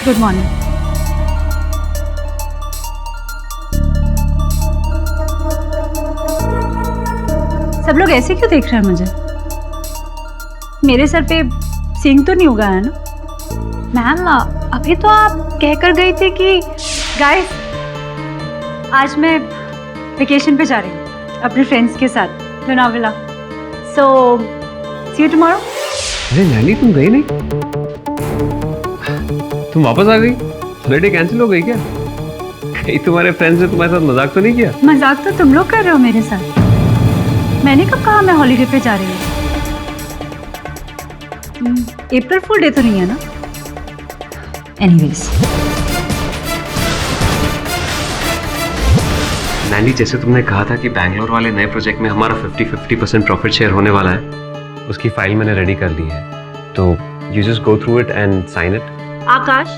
Good morning. सब लोग ऐसे क्यों देख रहे हैं मुझे? मेरे सर पे सींग तो नहीं उगा है ना? मैम अभी तो आप कहकर गई थी कि गाइस आज मैं वेकेशन पे जा रही हूँ अपने फ्रेंड्स के साथ लोनावला। सो सी यू टुमारो। अरे नैनी तुम गई नहीं? तुम वापस आ गई? बर्थडे कैंसिल हो गई क्या? कहीं तुम्हारे फ्रेंड्स ने तुम्हारे साथ मजाक तो नहीं किया? मजाक तो तुम लोग कर रहे हो मेरे साथ। मैंने कब कहा मैं हॉलीडे पे जा रही हूँ? अप्रैल फुल डे तो नहीं है ना? एनीवेज नैनी जैसे तुमने कहा था कि बैंगलोर वाले नए प्रोजेक्ट में हमारा 50-50% प्रॉफिट शेयर होने वाला है, उसकी फाइल मैंने रेडी कर ली है, तो you just go through it and sign it. Akash,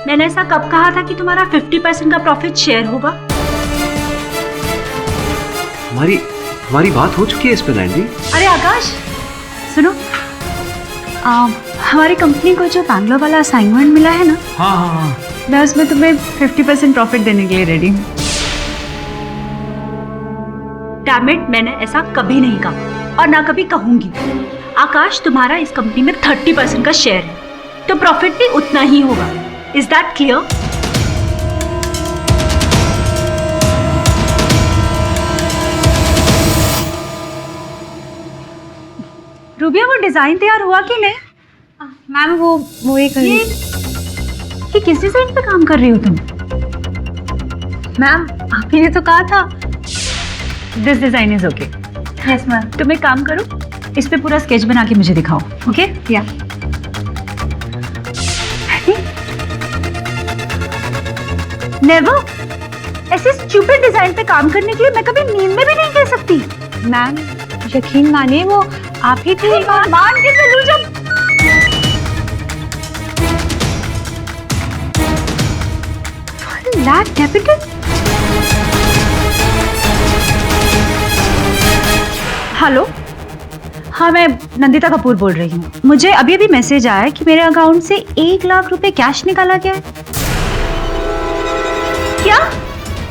मैंने ऐसा कब कहा था कि तुम्हारा 50% का प्रॉफिट शेयर होगा? हमारी बात हो चुकी है इस पे नैनी। अरे आकाश सुनो, हमारी कंपनी को जो बैंगलोर वाला असाइनमेंट मिला है ना, हाँ, मैं उसमें तुम्हें 50% प्रॉफिट देने के लिए रेडी हूँ। डैम इट, मैंने ऐसा कभी नहीं कहा और ना कभी कहूंगी। आकाश, तुम्हारा इस कंपनी में 30% का शेयर है, तो प्रॉफिट भी उतना ही होगा। Is that clear? रूबिया, वो डिजाइन तैयार हुआ कि नहीं? मैम वो एक ये किस डिजाइन पे काम कर रही हो तुम? मैम आपने तो कहा था। This design is okay. Yes ma'am. तुम एक काम करो, इस पे पूरा स्केच बना के मुझे दिखाओ। ओके? या नेवर, ऐसे स्टूपिड डिजाइन पे काम करने के लिए मैं कभी नींद में भी नहीं कह सकती। मैम यकीन मानिए वो आप ही थी। मान के चलूं जब लाख कैपिटल। हेलो, हाँ मैं नंदिता कपूर बोल रही हूँ। मुझे अभी अभी मैसेज आया कि मेरे अकाउंट से 1 लाख रुपए कैश निकाला गया है। क्या?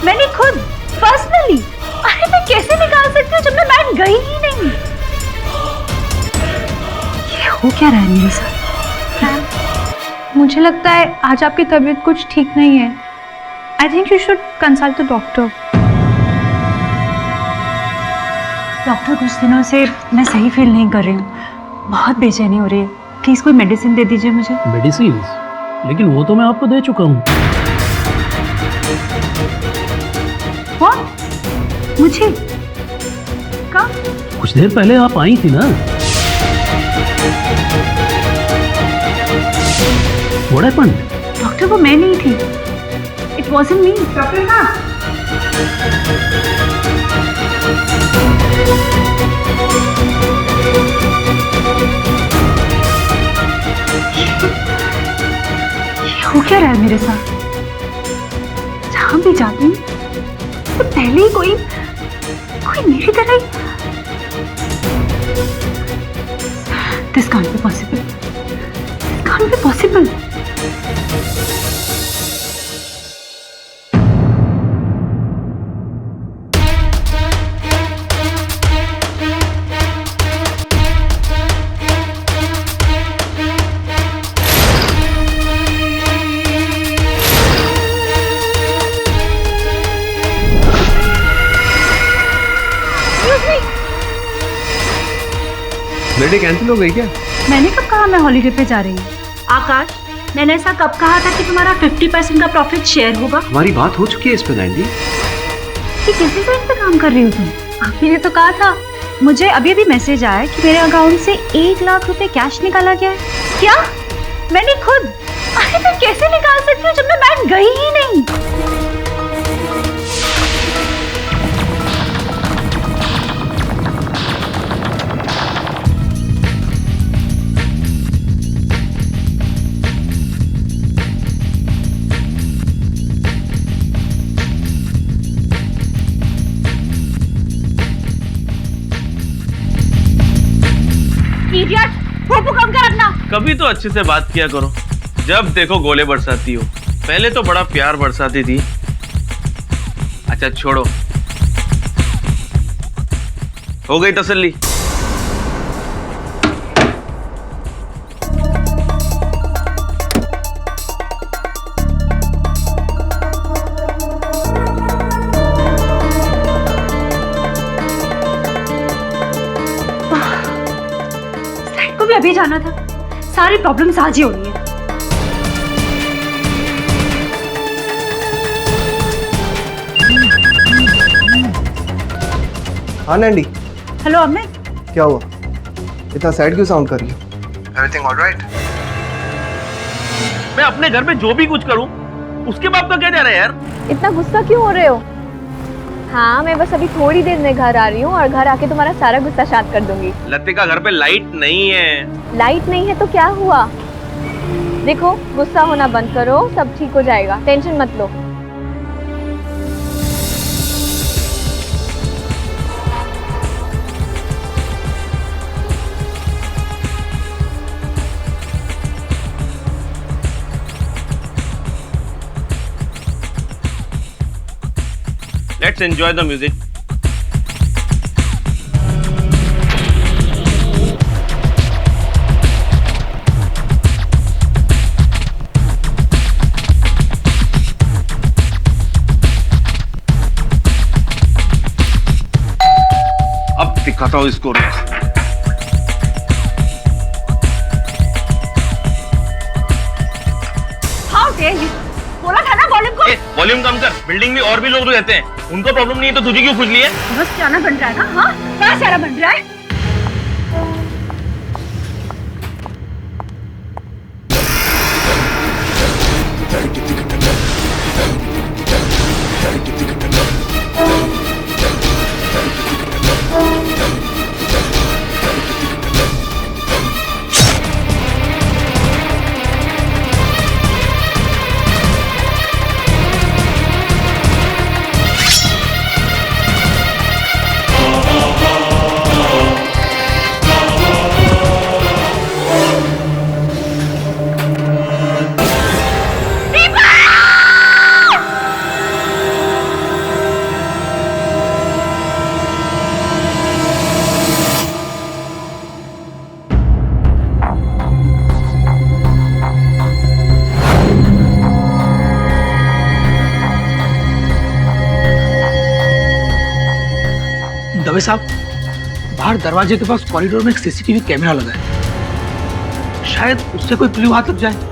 मैंने खुद पर्सनली? अरे मैं कैसे निकाल सकती हूँ जब मैं बैंक गई ही नहीं? ये हो क्या रहा है मेरे साथ? मुझे लगता है आज आपकी तबीयत कुछ ठीक नहीं है। I think you should consult the doctor. Doctor, कुछ दिनों से मैं सही फील नहीं कर रही हूँ, बहुत बेचैनी हो रही है। प्लीज कोई मेडिसिन दे दीजिए मुझे। मेडिसिन? लेकिन वो तो मैं आपको दे चुका हूँ। What? मुझे? कब? कुछ देर पहले आप आई थी ना। What happened? डॉक्टर, वो मैं नहीं थी। It wasn't me. डॉक्टर ना। ये हो क्या रहा है मेरे साथ? जहाँ भी जाती हूँ तो पहले ही कोई मेरी तरह ही। This can't be possible. This can't be possible. Birthday cancel हो गई क्या? मैंने कब कहा मैं हॉलीडे पे जा रही हूँ? आकाश, मैंने ऐसा कब कहा था कि तुम्हारा 50% का प्रॉफिट शेयर होगा? हमारी बात हो चुकी है इस पे नैनी। ये किस डिजाइन पे काम कर रही हो तुम? आपने तो कहा था। मुझे अभी अभी मैसेज आया कि मेरे अकाउंट से 1 लाख रुपए कैश निकाला गया है। क्या? मैंने खुद? अरे मैं कैसे निकाल सकती हूँ जब मैं बैंक गई ही नहीं? इडियट, भोपू कम कर रखना। कभी तो अच्छे से बात किया करो, जब देखो गोले बरसाती हो। पहले तो बड़ा प्यार बरसाती थी। अच्छा छोड़ो, हो गई तसल्ली? फ्लाइट को भी अभी जाना था। सारी प्रॉब्लम्स आज ही हो रही है। हाँ नैंडी, हेलो अमित, क्या हुआ? इतना सैड क्यों साउंड कर रही हो? Everything alright? मैं अपने घर में जो भी कुछ करूं उसके बाप का क्या जा रहा है यार? इतना गुस्सा क्यों हो रहे हो? हाँ, मैं बस अभी थोड़ी देर में घर आ रही हूँ और घर आके तुम्हारा सारा गुस्सा शांत कर दूंगी। लतिका, घर पे लाइट नहीं है। लाइट नहीं है तो क्या हुआ? देखो, गुस्सा होना बंद करो, सब ठीक हो जाएगा, टेंशन मत लो। Let's enjoy the music. अब दिखाता हूँ इसको। How dare you! बोला था ना वॉल्यूम को। वॉल्यूम कम कर। बिल्डिंग में और भी लोग रहते हैं, उनको प्रॉब्लम नहीं है तो तुझे क्यों खुजली है? बस सियाना बन रहा है ना? हाँ, क्या सियाना बन रहा है? दवे साहब, बाहर दरवाजे के पास कॉरिडोर में एक सीसीटीवी कैमरा लगा है, शायद उससे कोई क्लू हाथ लग जाए।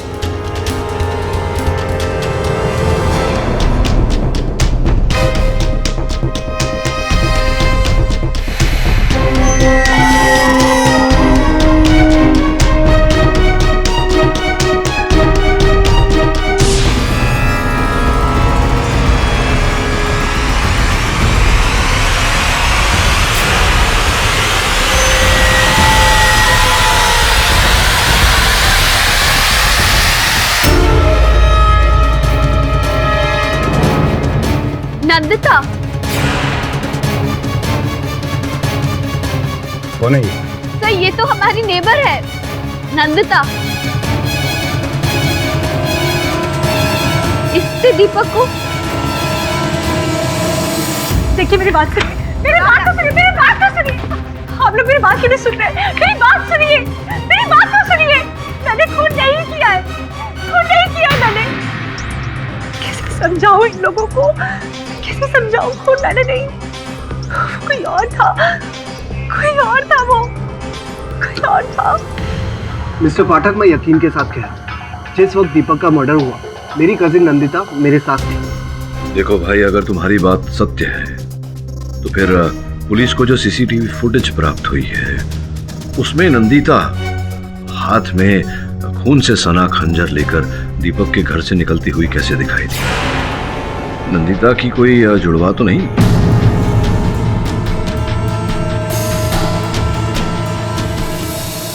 नंदिता, कौन है ये? सर ये तो हमारी नेबर है, नंदिता। इससे दीपक को देखिए, मेरी बात सुनिए, मेरी बात तो सुनिए, मेरी बात तो सुनिए। आप लोग मेरी बात क्यों नहीं सुन रहे? मेरी बात सुनिए, मेरी बात तो सुनिए। मैंने खून नहीं किया है, खून नहीं किया है मैंने। कैसे समझाऊं इन लोगों को, कैसे समझाऊं? खून मैंने नहीं, कोई और था, कोई और था, वो कोई और था। मिस्टर पाठक, मैं यकीन के साथ कह रहा हूँ, जिस वक्त दीपक का मर्डर हुआ, मेरी कजिन नंदिता मेरे साथ थी। देखो भाई, अगर तुम्हारी बात सत्य है तो फिर पुलिस को जो सीसीटीवी फुटेज प्राप्त हुई है उसमें नंदिता हाथ में खून से सना खंजर लेकर दीपक के घर से निकलती हुई कैसे दिखाई दी? नंदिता की कोई जुड़वा तो नहीं?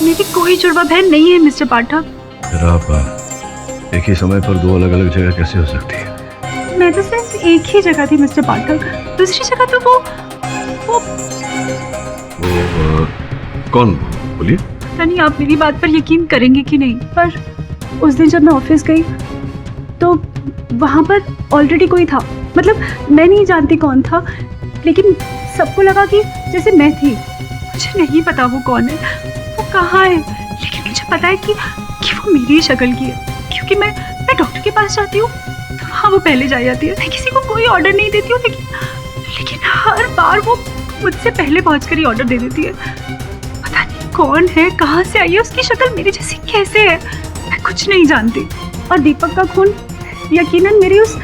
मेरी कोई जुड़वा बहन नहीं है मिस्टर पाठक। फिर आप एक ही समय पर दो अलग अलग जगह कैसे हो सकती है? मैं तो सिर्फ एक ही जगह थी मिस्टर पाठक, दूसरी जगह तो वो कौन? बोलिए। यानी आप मेरी बात पर यकीन करेंगे कि नहीं, पर उस दिन जब मैं ऑफिस गई तो वहाँ पर ऑलरेडी कोई था। मतलब मैं नहीं जानती कौन था, लेकिन सबको लगा कि जैसे मैं थी। मुझे नहीं पता वो कौन है, वो कहाँ है, लेकिन मुझे पता है कि वो मेरी ही शक्ल की है, क्योंकि मैं डॉक्टर के पास जाती हूँ तो वहाँ वो पहले जा जाती है। मैं किसी को कोई ऑर्डर नहीं देती हूँ, लेकिन हर बार वो मुझसे पहले पहुँच कर ही ऑर्डर दे देती है। पता नहीं कौन है, कहाँ से आई है, उसकी शक्ल मेरी जैसी कैसे है, मैं कुछ नहीं जानती। और दीपक का खून यकीनन मेरी उस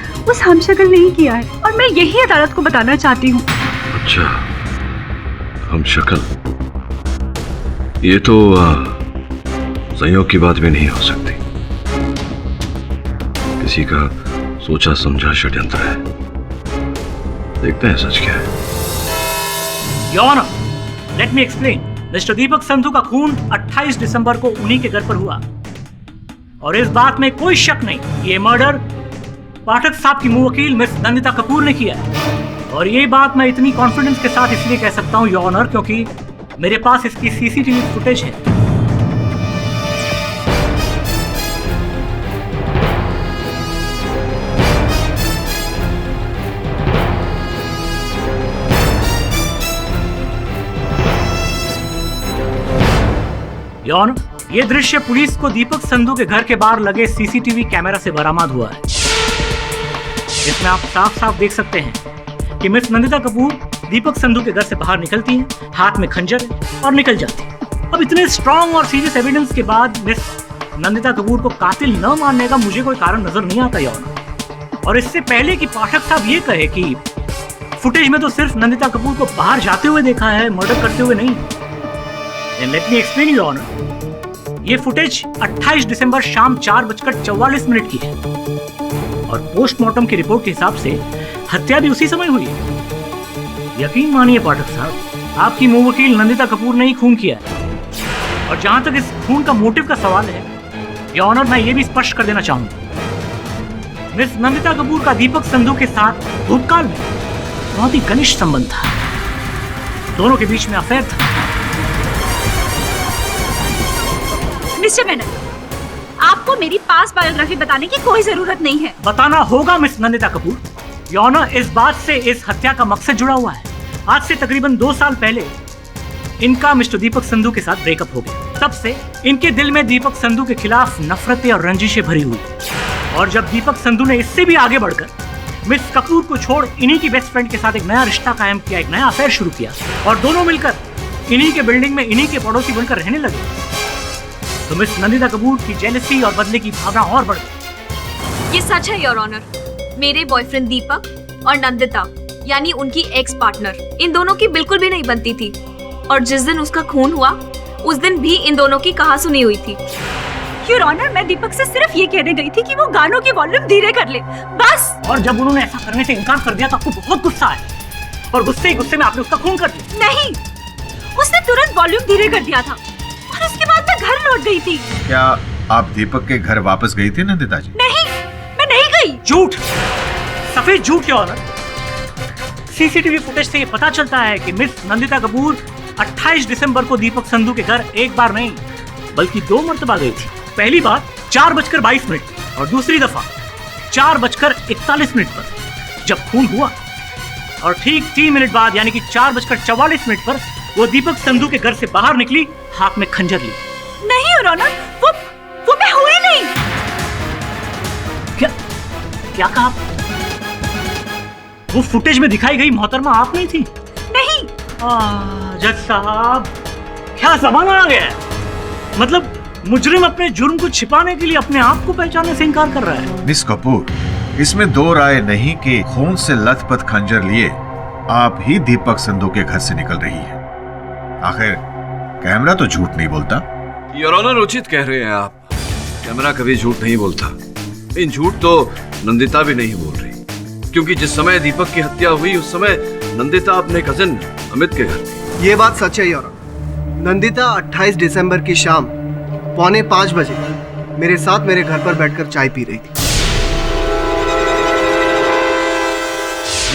हम शक्ल नहीं किया है, और मैं यही अदालत को बताना चाहती हूँ। अच्छा, हम शक्ल, ये तो संयोग की बात भी नहीं हो सकती। किसी का सोचा समझा षड्यंत्र है। देखते हैं सच क्या है। Your Honor, let me explain. Mister Deepak Sandhu का खून 28 दिसंबर को उन्हीं के घर पर हुआ, और इस बात में कोई शक नहीं ये मर्डर पाठक साहब की मुवक्किल मिस नंदिता कपूर ने किया है। और ये बात मैं इतनी कॉन्फिडेंस के साथ इसलिए कह सकता हूँ योर ऑनर, क्योंकि मेरे पास इसकी सीसीटीवी फुटेज है। योर ऑनर, ये दृश्य पुलिस को दीपक संधू के घर के बाहर लगे सीसीटीवी कैमरा से बरामद हुआ है। इसमें आप साफ साफ देख सकते हैं कि मिस नंदिता कपूर दीपक संधू के घर से बाहर निकलती हैं, हाथ में खंजर है और निकल जाती है। अब इतने स्ट्रॉन्ग और सीरियस एविडेंस के बाद मिस नंदिता कपूर को कातिल न मानने का मुझे कोई कारण नजर नहीं आता योर ऑनर। और इससे पहले कि पाठक साहब ये कहे कि फुटेज में तो सिर्फ नंदिता कपूर को बाहर जाते हुए देखा है, मर्डर करते हुए नहीं। Let me explain your honour, ये फुटेज 28 दिसंबर शाम 4:44 की है, और पोस्टमार्टम की रिपोर्ट के हिसाब से हत्या भी उसी समय हुई है। यकीन मानिए पाठक साहब, आपकी मुवक्किल नंदिता कपूर ने ही खून किया है। और जहां तक इस खून का मोटिव का सवाल है योर ऑनर, मैं ये भी स्पष्ट कर देना चाहूंगा, मिस नंदिता कपूर का दीपक संधू के साथ भूतकाल में बहुत ही घनिष्ठ संबंध था, दोनों के बीच में अफेयर था। मिस्टर मेनन, आपको मेरी पास बायोग्राफी बताने की कोई जरूरत नहीं है। बताना होगा Miss Nandita Kapoor. Your honour, इस बात से इस हत्या का मकसद जुड़ा हुआ है। आज से तकरीबन 2 साल पहले इनका मिस्टर दीपक संधू के साथ ब्रेकअप हो गया। तब से इनके दिल में दीपक संधू के खिलाफ नफरतें और रंजिशें भरी हुई। और जब दीपक संधू ने इससे भी आगे बढ़कर मिस कपूर को छोड़ इन्हीं की बेस्ट फ्रेंड के साथ एक नया रिश्ता कायम किया, एक नया अफेयर शुरू किया, और दोनों मिलकर इन्हीं के बिल्डिंग में इन्हीं के पड़ोसी बनकर रहने लगे, तो मिस नंदिता कपूर की जेलसी और बदले की भावना और बढ़ गई। ये सच है योर ऑनर। मेरे बॉयफ्रेंड दीपक और नंदिता यानी उनकी एक्स पार्टनर, इन दोनों की बिल्कुल भी नहीं बनती थी। और जिस दिन उसका खून हुआ उस दिन भी इन दोनों की कहा सुनी हुई थी। योर ऑनर, मैं दीपक से सिर्फ ये कहने गई थी कि वो गानों की वॉल्यूम धीरे कर ले, बस। और जब उन्होंने ऐसा करने से इनकार कर दिया तो आपको बहुत गुस्सा आया, और गुस्से में आपने उसका खून कर दिया। नहीं, उसने तुरंत वॉल्यूम धीरे कर दिया था, और उसके बाद मैं घर लौट गई थी। क्या आप दीपक के घर वापस गई थी नंदिता जी? नहीं, मैं नहीं गई। झूठ, सफेद झूठ योर ऑनर। सीसीटीवी फुटेज से ये पता चलता है कि मिस नंदिता कपूर 28 दिसंबर को दीपक संधू के घर एक बार नहीं बल्कि 2 मरतबा गई थी। पहली बार 4:22 और दूसरी दफा 4:41 पर जब खून हुआ, और ठीक 3 मिनट बाद यानी कि 4:44 पर वो दीपक संधू के घर से बाहर निकली, हाथ में खंजर ली। नहीं योर ऑनर, वो मैं हुई नहीं। क्या कहा? वो फुटेज में दिखाई गई मोहतरमा आप नहीं थी? नहीं। जज साहब, क्या जमाना आ गया है। मतलब मुजरिम अपने जुर्म को छिपाने के लिए अपने आप को पहचानने से इनकार कर रहा है। मिस कपूर, इसमें 2 राय नहीं कि खून से लथपथ खंजर लिए आप ही दीपक संधू के घर से निकल रही है। आखिर कैमरा तो झूठ नहीं बोलता। योर ऑनर, उचित कह रहे हैं आप, कैमरा कभी झूठ नहीं बोलता। इन झूठ तो नंदिता भी नहीं बोल रही, क्योंकि जिस समय दीपक की हत्या हुई उस समय नंदिता अपने कजिन अमित के घर थी। ये बात सच है योर ऑनर। नंदिता 28 दिसंबर की शाम 4:45 बजे मेरे साथ मेरे घर पर बैठकर चाय पी रही थी।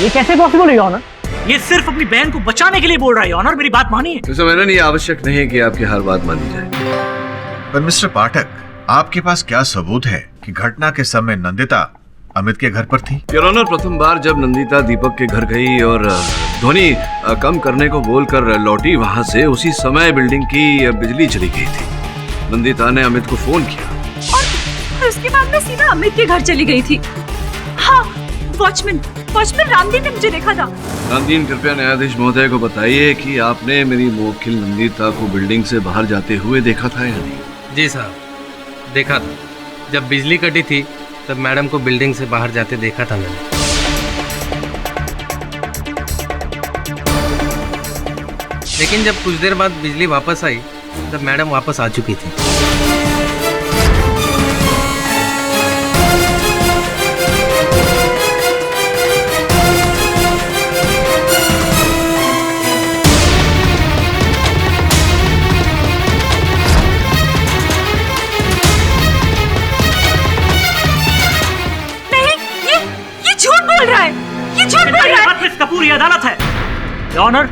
ये कैसे पॉसिबल है योर ऑनर? ये सिर्फ अपनी बहन को बचाने के लिए बोल रहा है योर ऑनर, मेरी बात मानिए। तो मैंने ये आवश्यक नहीं है कि आपकी हर बात मानी जाए। पर मिस्टर पाठक, आपके पास क्या सबूत है कि घटना के समय नंदिता अमित के घर पर थी? योर ऑनर, प्रथम बार जब नंदिता दीपक के घर गई और ध्वनि कम करने को बोलकर लौटी वहां से, उसी समय बिल्डिंग की बिजली चली गई थी। नंदिता ने अमित को फोन किया और उसके बाद मैं सीधा अमित के घर चली गई थी। हाँ, वॉचमैन रामदीन ने मुझे देखा था। रामदीन, कृपया न्यायाधीश महोदय को बताइए कि आपने मेरी मुवक्किल नंदिता को बिल्डिंग से बाहर जाते हुए देखा था या नहीं? जी साहब, देखा था। जब बिजली कटी थी तब मैडम को बिल्डिंग से बाहर जाते देखा था मैंने। लेकिन जब कुछ देर बाद बिजली वापस आई तब मैडम वापस आ चुकी थी। मिस कपूर, ये अदालत है। योर ऑनर,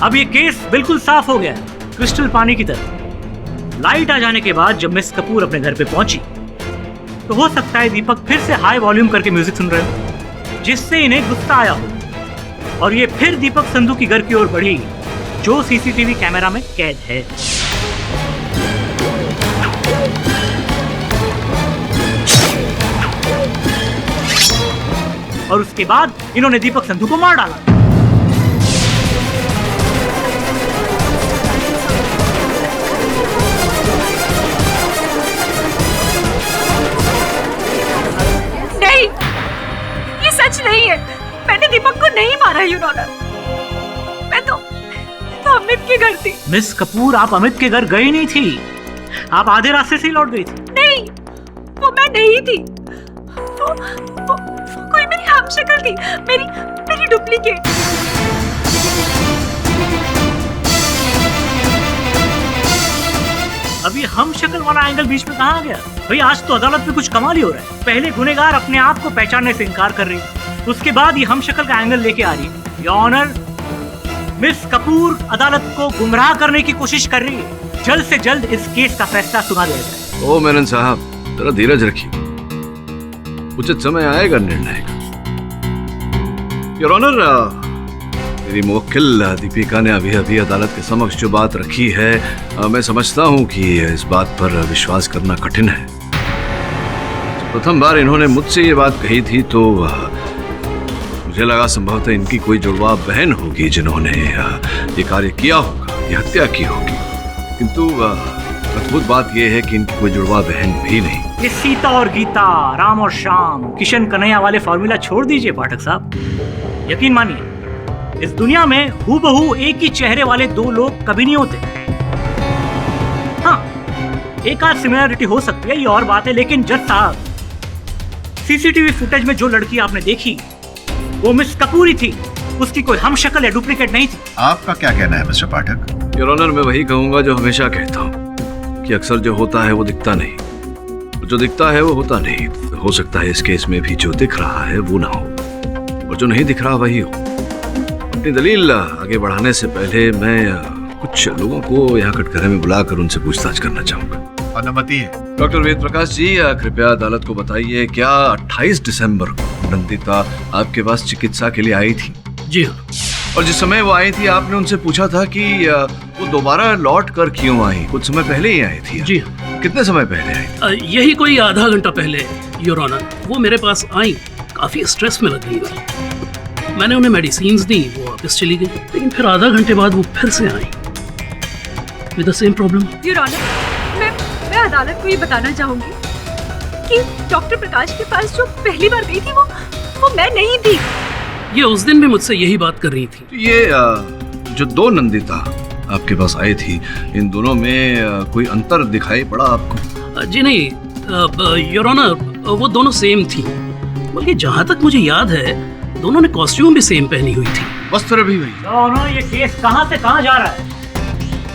अब ये केस बिल्कुल साफ हो गया है, क्रिस्टल पानी की तरह। लाइट आ जाने के बाद जब मिस कपूर अपने घर पे पहुंची तो हो सकता है दीपक फिर से हाई वॉल्यूम करके म्यूजिक सुन रहे हो, जिससे इन्हें गुस्सा आया हो और ये फिर दीपक संधू की घर की ओर बढ़ी, जो सीसीटीवी कैमरा में कैद है। और उसके बाद इन्होंने दीपक संधू को मार डाला। नहीं, ये सच नहीं है। मैंने दीपक को नहीं मारा योर ऑनर। मैं तो अमित के घर थी। मिस कपूर, आप अमित के घर गई नहीं थी, आप आधे रास्ते से ही लौट गई थी। नहीं, वो मैं नहीं थी। वो कोई मेरी हमशक्ल थी, मेरी डुप्लीकेट। अभी हम शक्ल वाला एंगल बीच में कहाँ आ गया? भाई, आज तो अदालत में कुछ कमाल ही हो रहा है। पहले गुनहगार अपने आप को पहचानने से इनकार कर रही है, उसके बाद ये हम शक्ल का एंगल लेके आ रही है। योर ऑनर, मिस कपूर अदालत को गुमराह करने की कोशिश कर रही है। जल्द से जल्द इस केस का फैसला सुना दिया जाए। ओ मेनन साहब, जरा धीरज रखिए, उचित समय आएगा निर्णय का। योर ऑनर, मेरी मुवक्किल दीपिका ने अभी अदालत के समक्ष जो बात रखी है, मैं समझता हूं कि इस बात पर विश्वास करना कठिन है। प्रथम बार इन्होंने मुझसे ये बात कही थी तो मुझे लगा संभवतः इनकी कोई जुड़वा बहन होगी जिन्होंने ये कार्य किया होगा, ये हत्या की होगी। किंतु अद्भुत बात यह है कि इनकी कोई जुड़वा बहन भी नहीं। ये सीता और गीता, राम और श्याम, किशन कन्हैया वाले फॉर्मूला छोड़ दीजिए पाठक साहब। यकीन मानिए, इस दुनिया में हूबहू एक ही चेहरे वाले दो लोग कभी नहीं होते। हाँ, एक आध सिमिलरिटी हो सकती है, ये और बात है, लेकिन जज साहब, सीसीटीवी फुटेज में जो लड़की आपने देखी वो मिस कपूर ही थी, उसकी कोई हम शक्ल या डुप्लीकेट नहीं थी। आपका क्या कहना है मिस्टर पाठक? योर ऑनर, मैं वही कहूंगा जो हमेशा कहता हूँ कि अक्सर जो होता है वो दिखता नहीं, जो दिखता है वो होता नहीं। हो सकता है इस केस में भी जो दिख रहा है वो ना हो और जो नहीं दिख रहा वही हो। अपनी दलील आगे बढ़ाने से पहले मैं कुछ लोगों को यहाँ कटघरे में बुलाकर उनसे पूछताछ करना चाहूंगा। अनुमति है। डॉक्टर वेद प्रकाश जी, कृपया अदालत को बताइए, क्या 28 दिसंबर को नंदिता आपके पास चिकित्सा के लिए आई थी? जी हाँ। और जिस समय वो आई थी आपने उनसे पूछा था कि वो दोबारा लौट कर क्यों आई? कुछ समय पहले ही आई थी। जी हाँ। कितने समय पहले आई? यही कोई आधा घंटा पहले योर ऑनर। वो मेरे पास आई, काफी स्ट्रेस में लग रही थी। मैंने उन्हें मेडिसिन्स दी, वो वापस चली गई, लेकिन फिर आधा घंटे बाद वो फिर से आई with the same problem. Your honour, मैं अदालत को ये बताना चाहूंगी कि डॉक्टर प्रकाश के पास जो पहली बार गई थी वो मैं नहीं थी। ये उस दिन भी मुझसे यही बात कर रही थी। ये जो दो नंदिता आपके पास आई थी, इन दोनों में कोई अंतर दिखाई पड़ा आपको? जी नहीं योर ऑनर, वो दोनों सेम थी। बल्कि जहाँ तक मुझे याद है दोनों ने कॉस्ट्यूम भी सेम पहनी हुई थी। वस्त्र भी वही। ये केस कहाँ से कहाँ जा रहा है?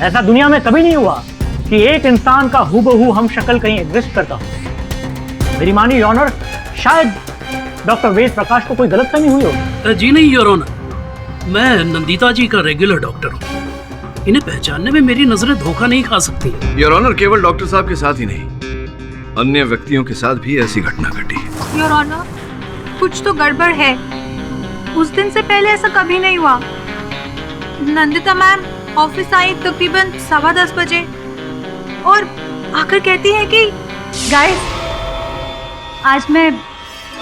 ऐसा दुनिया में कभी नहीं हुआ कि एक इंसान का हूबहू हम शक्ल कहीं एग्जिस्ट करता हो। मेरी मानिए योर ऑनर, शायद डॉक्टर वेद प्रकाश को कोई गलतफहमी हुई हो। जी नहीं योर ऑनर, मैं नंदिता जी का रेगुलर डॉक्टर हूँ। इन्हें पहचानने में मेरी नजरें धोखा नहीं खा सकती। योर ऑनर, केवल डॉक्टर साहब के साथ ही नहीं, अन्य व्यक्तियों के साथ भी ऐसी घटना घटी। योर ऑनर, कुछ तो गड़बड़ है। उस दिन से पहले ऐसा कभी नहीं हुआ। नंदिता मैम ऑफिस आई तकरीबन 10:15 बजे और आकर कहती है कि गाइस, आज मैं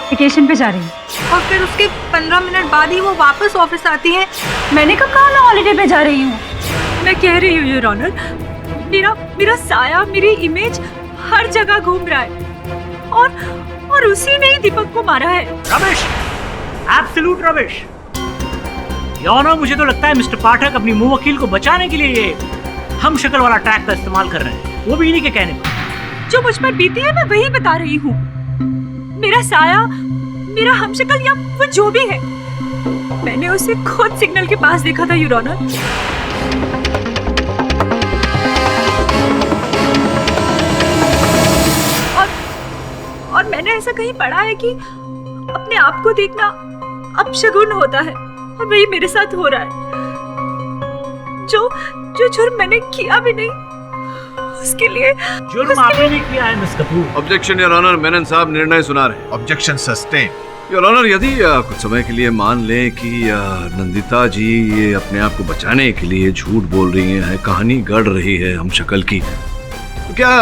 वेकेशन पे जा रही हूँ। और फिर उसके 15 मिनट बाद ही वो वापस ऑफिस आती है। मैंने कहा मैं हॉलीडे पे जा रही हूँ। मैं कह रही हूँ योर ऑनर, मेरा साया, मेरी इमेज हर जगह घूम रहा है और उसी ने ही दीपक को मारा है। Ramesh, absolute Ramesh. Your honour, मुझे तो लगता है मिस्टर पाठक अपनी मुंह वकील को बचाने के लिए ये हम शक्ल वाला ट्रैक का इस्तेमाल कर रहे हैं, वो भी इन्हीं के कहने पर। जो मुझ पर बीती है मैं वही बता रही हूँ। मेरा साया, मेरा हमशक्ल या वो जो भी है, मैंने उसे खुद सिग्नल के पास देखा था योर ऑनर। और मैंने ऐसा कहीं पढ़ा है कि अपने आप को देखना अपशगुन होता है और वही मेरे साथ हो रहा है। जो जुर्म मैंने किया भी नहीं, उसके लिए जुर्म आपने नहीं किया है Miss Kapoor. Objection your honour, Menon साहब निर्णय सुना रहे। Objection sustain. योर ऑनर, यदि कुछ समय के लिए मान लें कि नंदिता जी ये अपने आप को बचाने के लिए झूठ बोल रही हैं, कहानी गढ़ रही है हम शक्ल की, तो क्या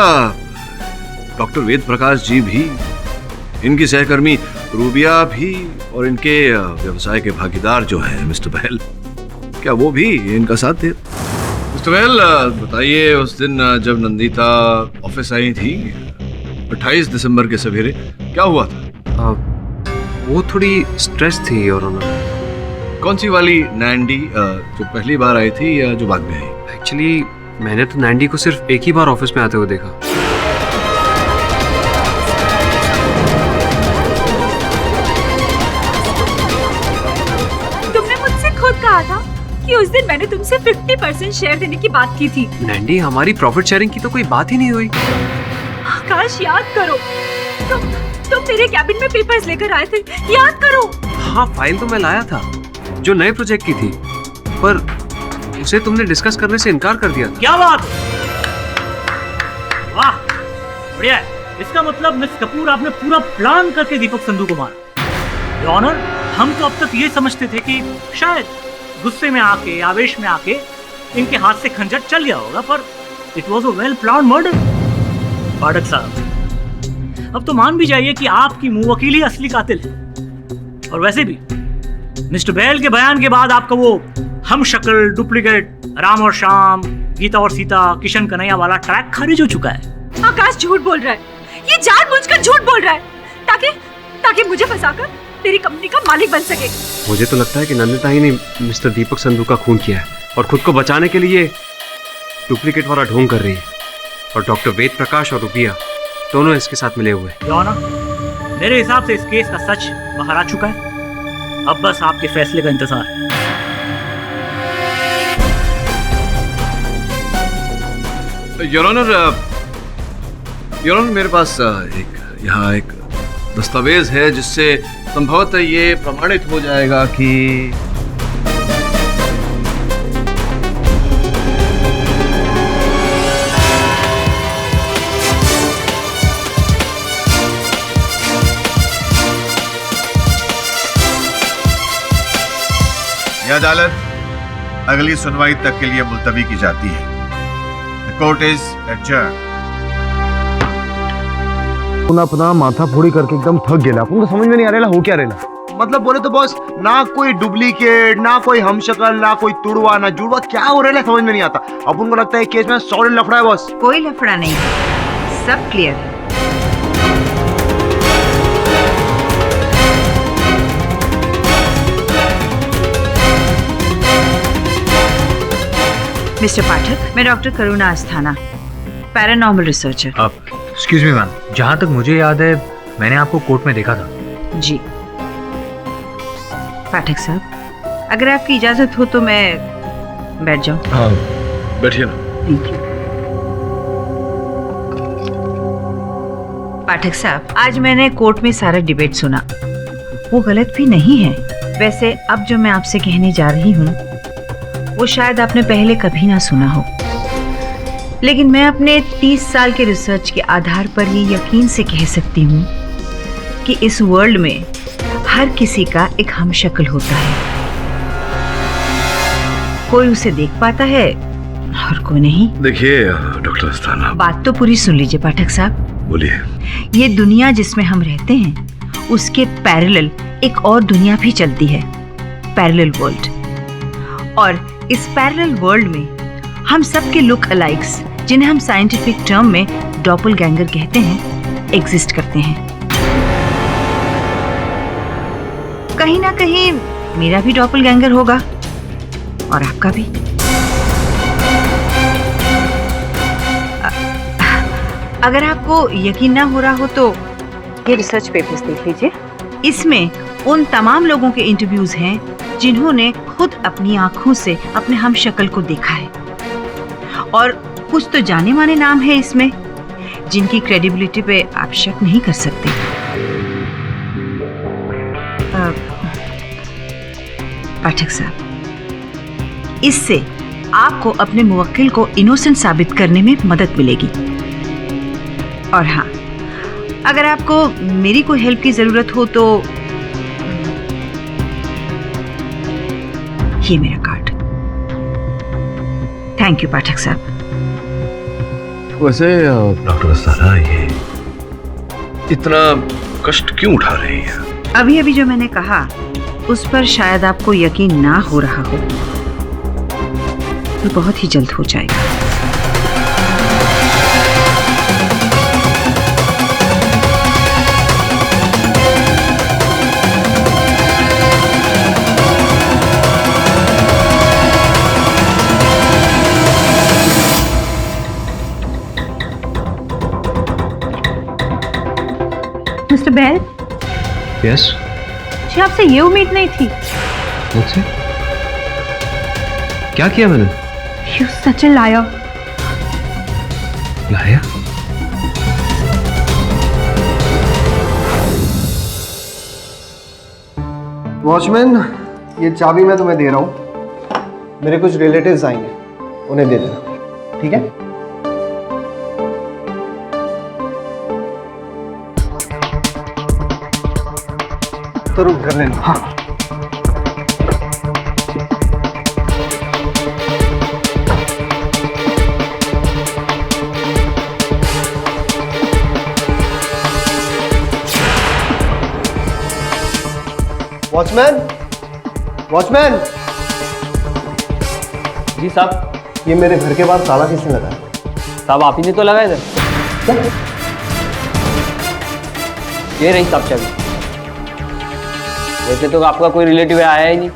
डॉक्टर वेद प्रकाश जी भी, इनकी सहकर्मी रूबिया भी और इनके व्यवसाय के भागीदार जो है मिस्टर बहल, क्या वो भी इनका साथ थे? मिस्टर बहल, बताइए उस दिन जब नंदिता ऑफिस आई थी 28 दिसंबर के सवेरे, क्या हुआ था? वो थोड़ी स्ट्रेस थी और उन्होंने। कौन सी वाली नैंडी, जो पहली बार आई थी या जो बाद में आई? एक्चुअली मैंने तो नैंडी को सिर्फ एक ही बार ऑफिस में आते हुए देखा। तुमने मुझसे खुद कहा था कि उस दिन मैंने तुमसे 50% शेयर देने की बात की थी। नैंडी, हमारी प्रॉफिट शेयरिंग की तो कोई बात ही नहीं हुई। आकाश, याद करो, तुम मेरे कैबिन में पेपर्स लेकर आए थे, याद करो। हाँ, फाइल तो मैं लाया था जो नए प्रोजेक्ट की थी, पर उसे तुमने डिस्कस करने से इनकार कर दिया। क्या बात, वाह, बढ़िया है। इसका मतलब मिस कपूर, आपने पूरा प्लान करके दीपक संधू को मारा। योर ऑनर, हम तो अब तक ये समझते थे कि शायद गुस्से में आके, आवेश में आके इनके हाथ से खंजर चल गया होगा, पर it was a well plan murder. Pathak साहब, अब तो मान भी जाइए कि आपकी मुंह वकील ही असली कातिल है। और वैसे भी मिस्टर बहल के बयान के बाद आपका वो हम शक्ल, डुप्लीकेट, राम और श्याम, गीता और सीता, किशन कन्हैया वाला ट्रैक खारिज हो चुका है। आकाश झूठ बोल रहा है, ये जानबूझकर झूठ बोल रहा है ताकि मुझे फंसाकर तेरी कंपनी का मालिक बन सके। मुझे तो लगता है कि नंदिता ही ने मिस्टर दीपक संधू का खून किया है और खुद को बचाने के लिए डुप्लीकेट वाला ढोंग कर रही है। और डॉक्टर वेद प्रकाश और रूबिया दोनों इसके साथ मिले हुए हैं। योर ऑनर, मेरे हिसाब से इस केस का सच बाहर आ चुका है। अब बस आपके फैसले का इंतजार है। योर ऑनर, मेरे पास यहाँ एक दस्तावेज है जिससे संभवतः ये प्रमाणित हो जाएगा कि यह अदालत अगली सुनवाई तक के लिए मुलतवी की जाती है। The court is adjourned. अपना माथा फोड़ी करके एकदम थक गया। आपको समझ में नहीं आ रहा हो क्या रेला। मतलब बोले तो बॉस, ना कोई डुप्लीकेट, ना कोई हमशक्ल, ना कोई तुड़वा, ना जुड़वा, क्या हो रहा है समझ में नहीं आता। अपन को लगता है केस में सॉलिड लफड़ा है बॉस। कोई लफड़ा नहीं, सब क्लियर है। मिस्टर पाठक, मैं doctor Karuna Asthana, paranormal researcher. Excuse me ma'am, जहाँ तक मुझे याद है मैंने आपको कोर्ट में देखा था। जी पाठक साहब, अगर आपकी इजाजत हो तो मैं बैठ जाऊं। हाँ, बैठिए ना। Thank you. पाठक साहब, आज मैंने कोर्ट में सारा डिबेट सुना, वो गलत भी नहीं है। वैसे अब जो मैं आपसे कहने जा रही हूँ वो शायद आपने पहले कभी ना सुना हो, लेकिन मैं अपने 30 साल के रिसर्च के आधार पर ये यकीन से कह सकती हूँ कि इस वर्ल्ड में हर किसी का एक हमशक्ल होता है। कोई उसे देख पाता है और कोई नहीं। देखिए डॉक्टर अस्थाना, बात तो पूरी सुन लीजिए पाठक साहब। बोलिए। ये दुनिया जिसमें हम रहते हैं उसके पैरेलल एक और दुनिया भी चलती है, पैरेलल वर्ल्ड। और इस पैरेलल वर्ल्ड में हम सब के लुक अलाइक्स, जिन्हें हम साइंटिफिक टर्म में डॉपलगैंगर कहते हैं, एग्जिस्ट करते हैं। कहीं ना कहीं मेरा भी डॉपलगैंगर होगा और आपका भी। अगर आपको यकीन ना हो रहा हो तो ये रिसर्च पेपर्स देख लीजिए। इसमें उन तमाम लोगों के इंटरव्यूज हैं जिन्होंने खुद अपनी आंखों से अपने हमशक्ल को देखा है, और कुछ तो जाने माने नाम है इसमें जिनकी क्रेडिबिलिटी पे आप शक नहीं कर सकते। पाठक साहब, इससे आपको अपने मुवक्किल को इनोसेंट साबित करने में मदद मिलेगी। और हाँ, अगर आपको मेरी कोई हेल्प की जरूरत हो तो ये मेरा कार्ड। थैंक यू पाठक साहब। वैसे डॉक्टर अस्थाना, ये इतना कष्ट क्यों उठा रही है? अभी अभी जो मैंने कहा उस पर शायद आपको यकीन ना हो रहा हो, तो बहुत ही जल्द हो जाएगा। Mister bell. यस। जी आपसे ये उम्मीद नहीं थी। मुझसे? क्या किया मैंने? You such a liar. लाया? वॉचमैन, ये चाबी मैं तुम्हें दे रहा हूँ। मेरे कुछ रिलेटिव्स आएंगे, उन्हें दे देना, ठीक है? तो रुक कर लेना। हाँ। Watchman, watchman. जी साहब। ये मेरे घर के बाहर ताला किसने लगाया? साहब आप ही ने तो लगाया था। क्या? ये रही साहब चाबी। वैसे तो आपका कोई रिलेटिव आया ही नहीं।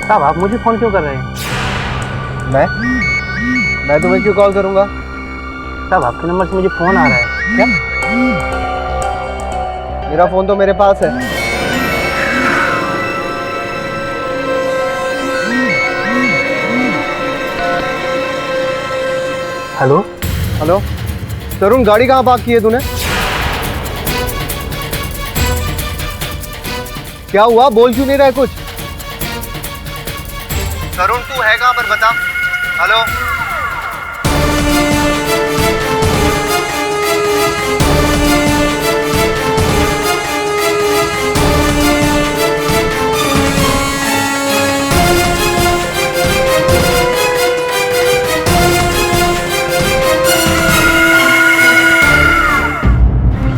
साहब आप मुझे फोन क्यों कर रहे हैं? मैं तुम्हें क्यों कॉल करूंगा? साहब आपके नंबर से मुझे फोन आ रहा है। क्या? मेरा फोन तो मेरे पास है। हेलो हेलो तरुण, गाड़ी कहाँ पार्क की है तूने? क्या हुआ, बोल क्यों नहीं रहा कुछ? तरुण तू है कहाँ पर, बता। हेलो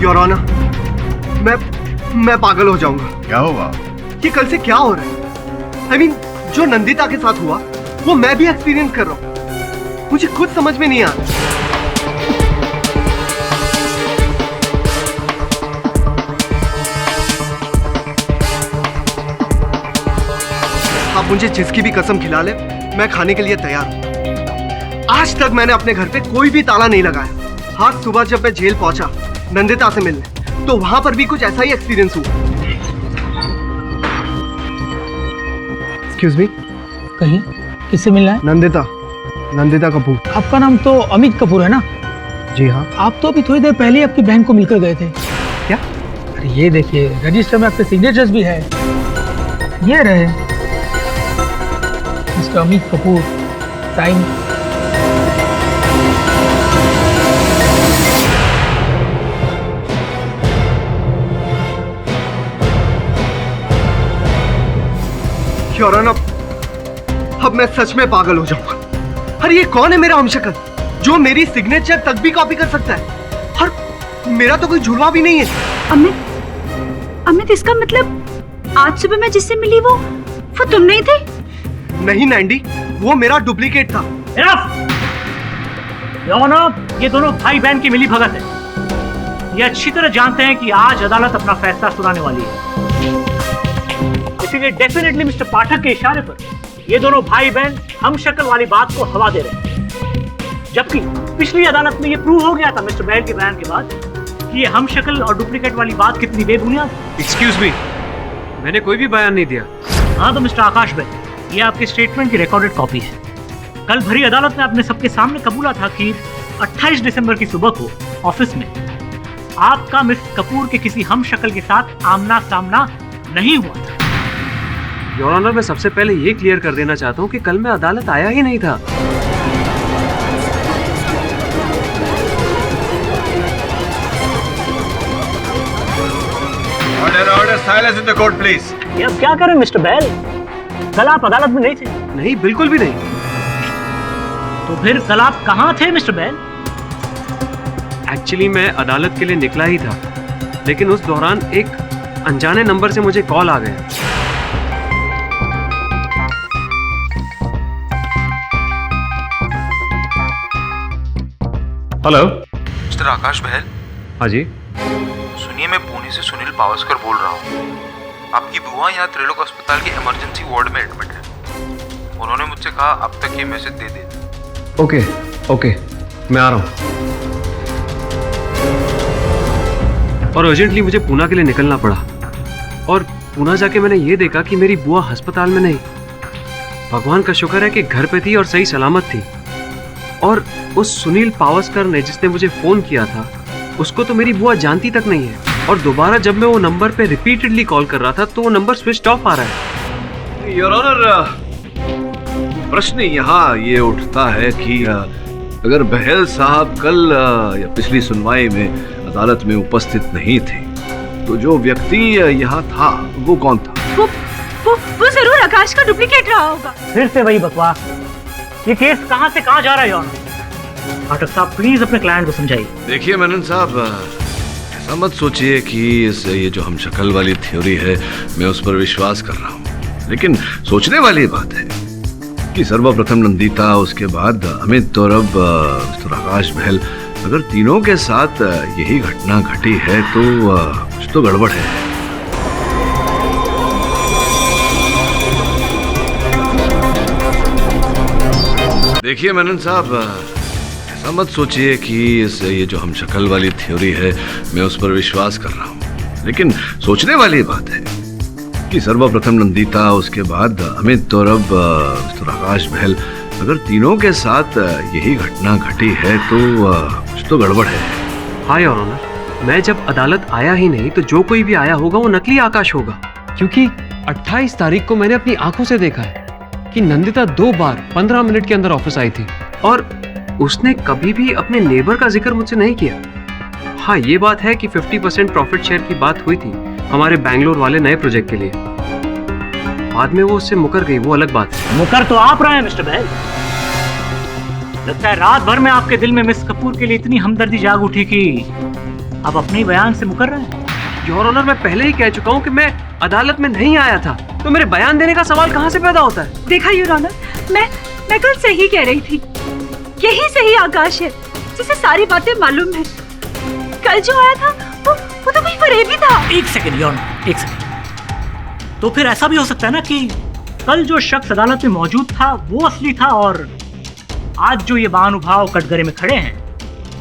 योर ऑनर, मैं पागल हो जाऊंगा। क्या हुआ? ये कल से क्या हो रहा है? I mean, जो नंदिता के साथ हुआ वो मैं भी एक्सपीरियंस कर रहा हूँ। मुझे खुद समझ में नहीं आ रहा। आप मुझे जिसकी भी कसम खिला ले, मैं खाने के लिए तैयार हूँ। आज तक मैंने अपने घर पे कोई भी ताला नहीं लगाया। आज सुबह जब मैं जेल पहुंचा नंदिता से मिलने, तो वहां पर भी कुछ ऐसा ही एक्सपीरियंस हुआ। एक्सक्यूज मी, कहीं किससे मिलना है? नंदिता कपूर। आपका नाम तो अमित कपूर है ना? जी हाँ। आप तो अभी थोड़ी देर पहले ही आपकी बैंक को मिलकर गए थे। क्या? अरे ये देखिए, रजिस्टर में आपके सिग्नेचर्स भी है। ये रहे Mister Amit Kapoor, sign. Your honour, अब मैं सच में पागल हो जाऊंगा। अरे ये कौन है मेरा हमशक्ल जो मेरी सिग्नेचर तक भी कॉपी कर सकता है? और मेरा तो कोई जुड़वा भी नहीं है। अमित, इसका मतलब आज सुबह मैं जिससे मिली वो तुम नहीं थे? नहीं नैंडी, वो मेरा डुप्लीकेट था। ये दोनों भाई बहन की मिली भगत है। ये अच्छी तरह जानते हैं कि आज अदालत अपना फैसला सुनाने वाली है, इसीलिए डेफिनेटली मिस्टर पाठक के इशारे पर ये दोनों भाई बहन हम शक्ल वाली बात को हवा दे रहे हैं। जबकि पिछली अदालत में ये प्रूव हो गया था मिस्टर बहल के बयान के बाद कि ये हम शक्ल और डुप्लीकेट वाली बात कितनी बेबुनियाद। एक्सक्यूज मी, मैंने कोई भी बयान नहीं दिया। हाँ तो मिस्टर आकाश बहल, ये आपके स्टेटमेंट की रिकॉर्डेड कॉपी है। कल भरी अदालत में आपने सबके सामने कबूला था कि 28 दिसंबर की सुबह को ऑफिस में आपका मिस्टर कपूर के किसी हम शक्ल के साथ आमना सामना नहीं हुआ था। योर ऑनर, मैं सबसे पहले ये क्लियर कर देना चाहता हूँ कि कल मैं अदालत आया ही नहीं था। Order, silence in the court please. ये अब क्या करें मिस्टर बैल? कल आप अदालत में नहीं थे। नहीं, बिल्कुल भी नहीं। तो फिर कल आप कहाँ थे मिस्टर बैल? एक्चुअली मैं अदालत के लिए निकला ही था, लेकिन उस दौरान एक अनजाने नंबर से मुझे कॉल आ गया। हेलो, मिस्टर आकाश बहल। हाँ जी। सुनिए, मैं पुणे से सुनील पावस्कर बोल रहा हूँ। आपकी बुआ यहाँ त्रिलोक अस्पताल के इमरजेंसी वार्ड में एडमिट है। उन्होंने मुझसे कहा अब तक ये मैसेज दे दे। ओके, मैं आ रहा हूँ। और अर्जेंटली मुझे पूना के लिए निकलना पड़ा। और पूना जाके मैंने ये देखा कि मेरी बुआ अस्पताल में नहीं, भगवान का शुक्र है कि घर पे थी और सही सलामत थी। और उस सुनील पावस्कर ने जिसने मुझे फोन किया था, उसको तो मेरी बुआ जानती तक नहीं है। और दोबारा जब मैं वो नंबर पे रिपीटेडली कॉल कर रहा था तो वो नंबर स्विच ऑफ आ रहा है। योर ऑनर, प्रश्न यहाँ ये उठता है कि अगर बहल साहब कल या पिछली सुनवाई में अदालत में उपस्थित नहीं थे, तो जो व्यक्ति यहाँ था वो कौन था? वो जरूर आकाश का डुप्लीकेट रहा होगा। फिर से वही बकवास। ये केस कहाँ से कहाँ जा रहा है योर ऑनर? पाठक साहब प्लीज अपने क्लाइंट को समझाइए। देखिए मेनन साहब, ऐसा मत सोचिए कि ये जो हम शक्ल वाली थ्योरी है मैं उस पर विश्वास कर रहा हूँ। लेकिन सोचने वाली बात है कि सर्वप्रथम नंदिता, उसके बाद अमित और अब मिस्टर आकाश बहल, अगर तीनों के साथ यही घटना घटी है तो कुछ तो गड़बड़ है। देखिए मेनन साहब, ऐसा मत सोचिए कि ये जो हम शक्ल वाली थ्योरी है मैं उस पर विश्वास कर रहा हूँ। लेकिन सोचने वाली बात है कि सर्वप्रथम नंदिता, उसके बाद अमित और अब मिस्टर आकाश बहल, अगर तीनों के साथ यही घटना घटी है तो कुछ तो गड़बड़ है। हाँ योर ऑनर, मैं जब अदालत आया ही नहीं तो जो कोई भी आया होगा वो नकली आकाश होगा। क्योंकि 28 तारीख को मैंने अपनी आंखों से देखा है कि नंदिता 2 बार 15 मिनट के अंदर ऑफिस आई थी और उसने कभी भी अपने नेबर का जिक्र मुझसे नहीं किया। हाँ, ये बात है कि 50% प्रॉफिट शेयर की बात हुई थी हमारे बैंगलोर वाले नए प्रोजेक्ट के लिए। बाद में वो उससे मुकर गई, वो अलग बात है। मुकर तो आप रहे हैं मिस्टर बहल। लगता है रात भर में आपके दिल में मिस कपूर के लिए इतनी हमदर्दी जाग उठी कि आप अपने ही बयान से मुकर रहे हैं। योर ऑनर, मैं पहले ही कह चुका हूँ कि मैं अदालत में नहीं आया था, तो मेरे बयान देने का सवाल कहाँ से पैदा होता है? देखा योर ऑनर, मैं कल सही कह रही थी। यही सही आकाश है जिसे सारी बातें मालूम है। कल जो आया था वो तो कोई फरेबी था। एक सेकंड योर ऑनर, एक सेकंड। तो फिर ऐसा भी हो सकता है ना कि कल जो शख्स अदालत में मौजूद था वो असली था और आज जो ये महानुभाव कटघरे में खड़े हैं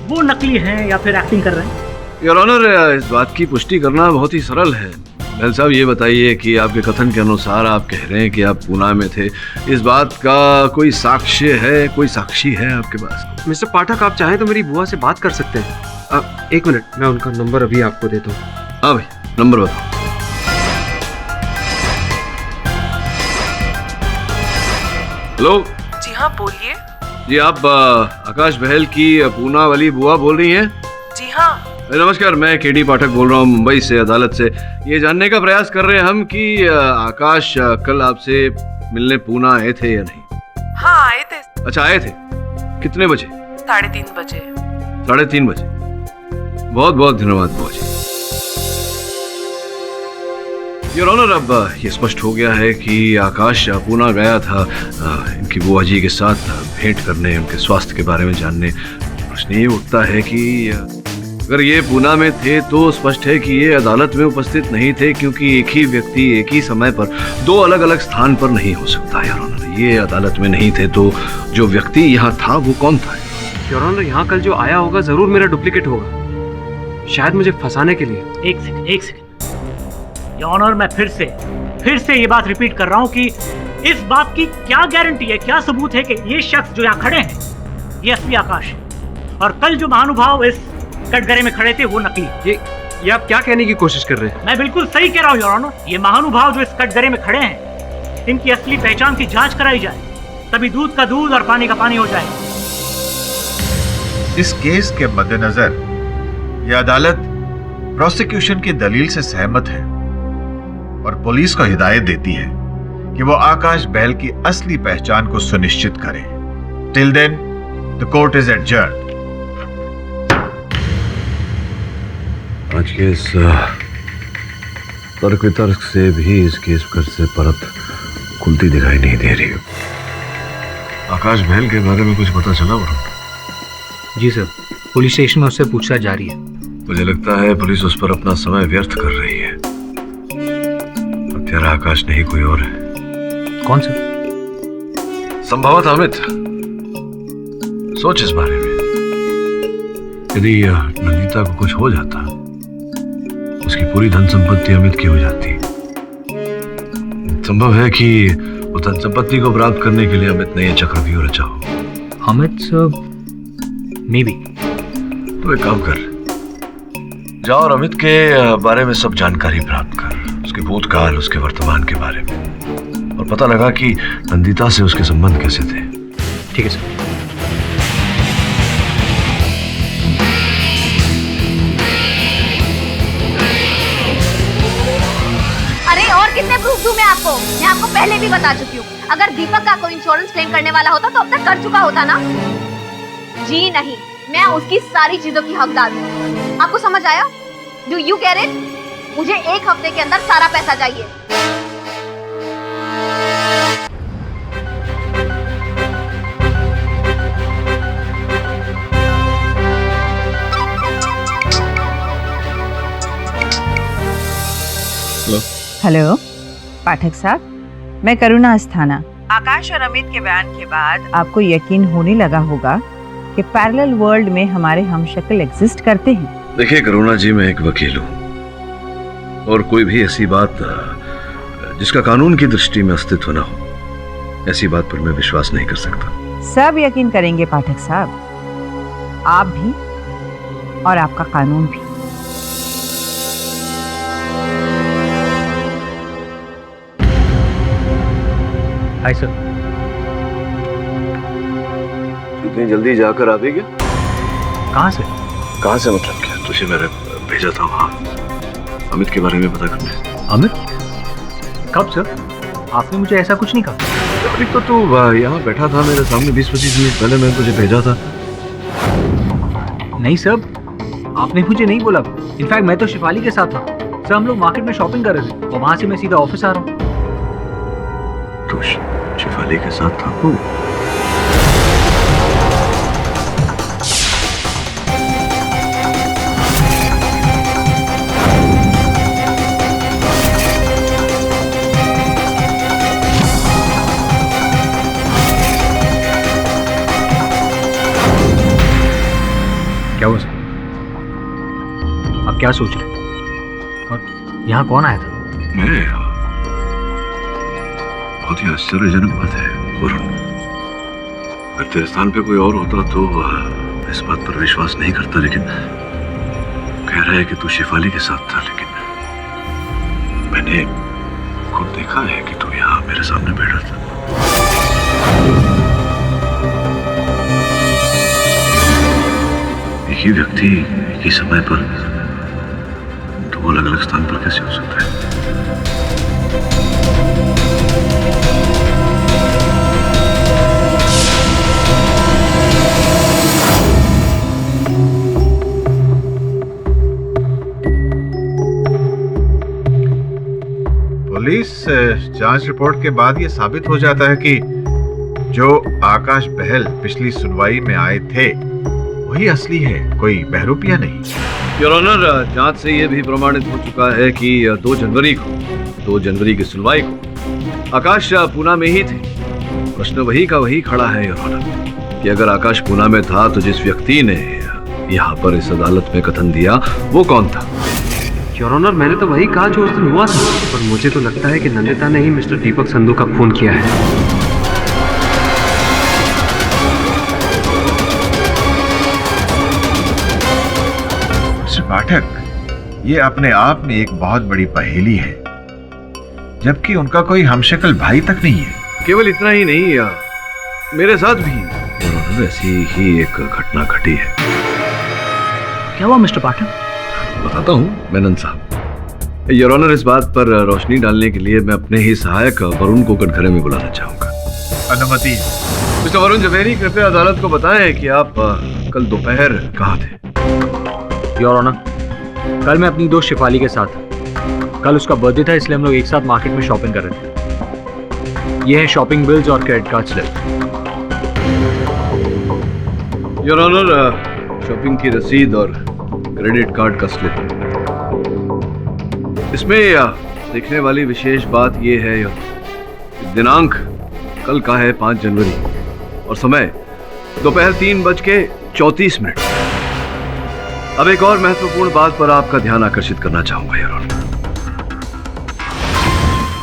वो नकली हैं या फिर एक्टिंग कर रहे हैं। योर ऑनर, इस बात की पुष्टि करना बहुत ही सरल है। महल साहब, ये बताइए कि आपके कथन के अनुसार आप कह रहे हैं कि आप पूना में थे, इस बात का कोई साक्ष्य है, कोई साक्षी है आपके पास? मिस्टर पाठक, आप चाहें तो मेरी बुआ से बात कर सकते हैं। एक मिनट, मैं उनका नंबर अभी आपको देता हूँ। हाँ भाई, नंबर बताओ। हेलो। जी हाँ, बोलिए। जी, आप आकाश बहल की पूना वाली बुआ बोल रही हैं? जी हाँ। नमस्कार, मैं केडी पाठक बोल रहा हूँ मुंबई से, अदालत से। ये जानने का प्रयास कर रहे हैं हम कि आकाश कल आपसे मिलने पूना आए थे या नहीं? हाँ, आए थे। अच्छा, आए थे। कितने बजे? 3:30 बजे। 3:30 बजे। बहुत बहुत धन्यवाद बुआ जी। योर ऑनर, अब ये स्पष्ट हो गया है कि आकाश पूना गया था इनकी बुआ जी के साथ भेंट करने, उनके स्वास्थ्य के बारे में जानने। प्रश्न ये उठता है कि अगर ये पूना में थे तो स्पष्ट है कि ये अदालत में उपस्थित नहीं थे, क्योंकि एक ही व्यक्ति एक ही समय पर दो अलग अलग स्थान पर नहीं हो सकता। योर ऑनर, ये अदालत में नहीं थे तो जो व्यक्ति यहाँ था वो कौन था? योर ऑनर, यहाँ कल जो आया होगा जरूर मेरा डुप्लीकेट होगा, शायद मुझे फंसाने के लिए। एक सेकंड। योर ऑनर, मैं फिर से ये बात रिपीट कर रहा हूँ कि इस बात की क्या गारंटी है, क्या सबूत है कि ये शख्स जो यहाँ खड़े हैं ये असली आकाश है, और कल जो महानुभाव इस कटघरे में खड़े थे वो नकली। ये आप क्या कहने की कोशिश कर रहे हैं? मैं बिल्कुल सही कह रहा हूँ योर ऑनर। ये महानुभाव जो इस कटघरे में खड़े हैं, इनकी असली पहचान की जांच कराई जाए, तभी दूध का दूध और पानी का पानी हो जाए। इस केस के मद्देनजर यह अदालत प्रोसिक्यूशन की दलील से सहमत है और पुलिस को हिदायत देती है कि वो आकाश बहल की असली पहचान को सुनिश्चित करे। Till then the court is adjourned. आज के इस तर्क वितर्क से भी इस केस पर से परत खुलती दिखाई नहीं दे रही। आकाश बहल के बारे में कुछ पता चला वरुण? जी सर, पुलिस स्टेशन में उससे पूछताछ जारी है। मुझे लगता है पुलिस उस पर अपना समय व्यर्थ कर रही है। हत्यारा आकाश नहीं, कोई और है। कौन सर? संभवतः अमित। सोच इस बारे में। यदि नंदिता को कुछ हो जाता, उसकी पूरी धन संपत्ति अमित की हो जाती। संभव है कि उस धन संपत्ति को प्राप्त करने के लिए अमित ने यह चक्रव्यूह रचा हो। Amit sir, may be. तो एक काम कर, जाओ और अमित के बारे में सब जानकारी प्राप्त कर, उसके भूतकाल, उसके वर्तमान के बारे में, और पता लगा कि नंदिता से उसके संबंध कैसे थे। ठीक है सर। और कितने प्रूफ दूं मैं आपको? मैं आपको पहले भी बता चुकी हूँ, अगर दीपक का कोई इंश्योरेंस क्लेम करने वाला होता तो अब तक कर चुका होता ना। जी नहीं, मैं उसकी सारी चीजों की हकदार हूँ। आपको समझ आया? Do you get it? मुझे 1 हफ्ते के अंदर सारा पैसा चाहिए। हेलो पाठक साहब, मैं करुणा अस्थाना। आकाश और अमित के बयान के बाद आपको यकीन होने लगा होगा कि पैरेलल वर्ल्ड में हमारे हमशक्ल एग्जिस्ट करते हैं। देखिए करुणा जी, मैं एक वकील हूँ और कोई भी ऐसी बात जिसका कानून की दृष्टि में अस्तित्व न हो, ऐसी बात पर मैं विश्वास नहीं कर सकता। सब यकीन करेंगे पाठक साहब, आप भी और आपका कानून भी। Hi sir. इतनी जल्दी जाकर आ भी गया? कहाँ से? कहाँ से मतलब क्या? तुझे मैंने भेजा था वहाँ अमित के बारे में पता करने। अमित? कब सर? आपने मुझे ऐसा कुछ नहीं कहा। अभी तो तू यहाँ बैठा था मेरे सामने 20-25 मिनट पहले, मैंने तुझे भेजा था। नहीं सर, आपने मुझे नहीं बोला। इनफैक्ट मैं तो शिफाली के साथ था सर। हम लोग मार्केट में शॉपिंग कर रहे थे और वहाँ से मैं सीधा ऑफिस आ रहा हूँ। तो शिफाली के साथ था तू? क्या हुआ सर? क्या सोच रहे हैं? और यहाँ कौन आया था? मैं बहुत ही आश्चर्यजनक बात है वरुण। अगर तेरे स्थान पे कोई और होता तो इस बात पर विश्वास नहीं करता, लेकिन कह रहा है कि तू शेफाली के साथ था। लेकिन मैंने खुद देखा है कि तू यहाँ मेरे सामने बैठा था। एक ही व्यक्ति एक ही समय पर दो अलग अलग स्थान पर कैसे हो सकता है? पुलिस जांच रिपोर्ट के बाद यह साबित हो जाता है कि जो आकाश बहल पिछली सुनवाई में आए थे वही असली है, कोई बहरूपिया नहीं। योर ऑनर, जांच से यह भी प्रमाणित हो चुका है कि 2 जनवरी की सुनवाई को आकाश पूना में ही थे। प्रश्न वही का वही खड़ा है योर ऑनर कि अगर आकाश पूना में था तो जिस व्यक्ति ने यहाँ पर इस अदालत में कथन दिया वो कौन था? योर ऑनर, मैंने तो वही कहा जो उस दिन हुआ था, पर मुझे तो लगता है कि नंदिता ने ही मिस्टर दीपक संधू का खून किया है। मिस्टर पाठक, ये अपने आप में एक बहुत बड़ी पहेली है, जबकि उनका कोई हमशक्ल भाई तक नहीं है। केवल इतना ही नहीं, मेरे साथ भी ऐसी ही एक घटना घटी है। क्या हुआ मिस्टर पाठक? बताता हूँ मेनन साहब। योर ऑनर, इस बात पर रोशनी डालने के लिए मैं अपने ही सहायक वरुण को कटघरे में बुलाना चाहूंगा। अनुमति। मिस्टर वरुण जवेरी, कृपया अदालत को बताएं कि आप कल दोपहर कहाँ थे? योर ऑनर, कल मैं अपनी दोस्त शेफाली के साथ था। कल उसका बर्थडे था, इसलिए हम लोग एक साथ मार्केट में शॉपिंग कर रहे थे। ये है शॉपिंग बिल्स और credit card slip. Your honour, shopping की रसीद और क्रेडिट कार्ड का स्लिप। इसमें देखने वाली विशेष बात यह है कि दिनांक कल का है 5 जनवरी और समय दोपहर 3:34। अब एक और महत्वपूर्ण बात पर आपका ध्यान आकर्षित करना चाहूंगा योर ऑनर।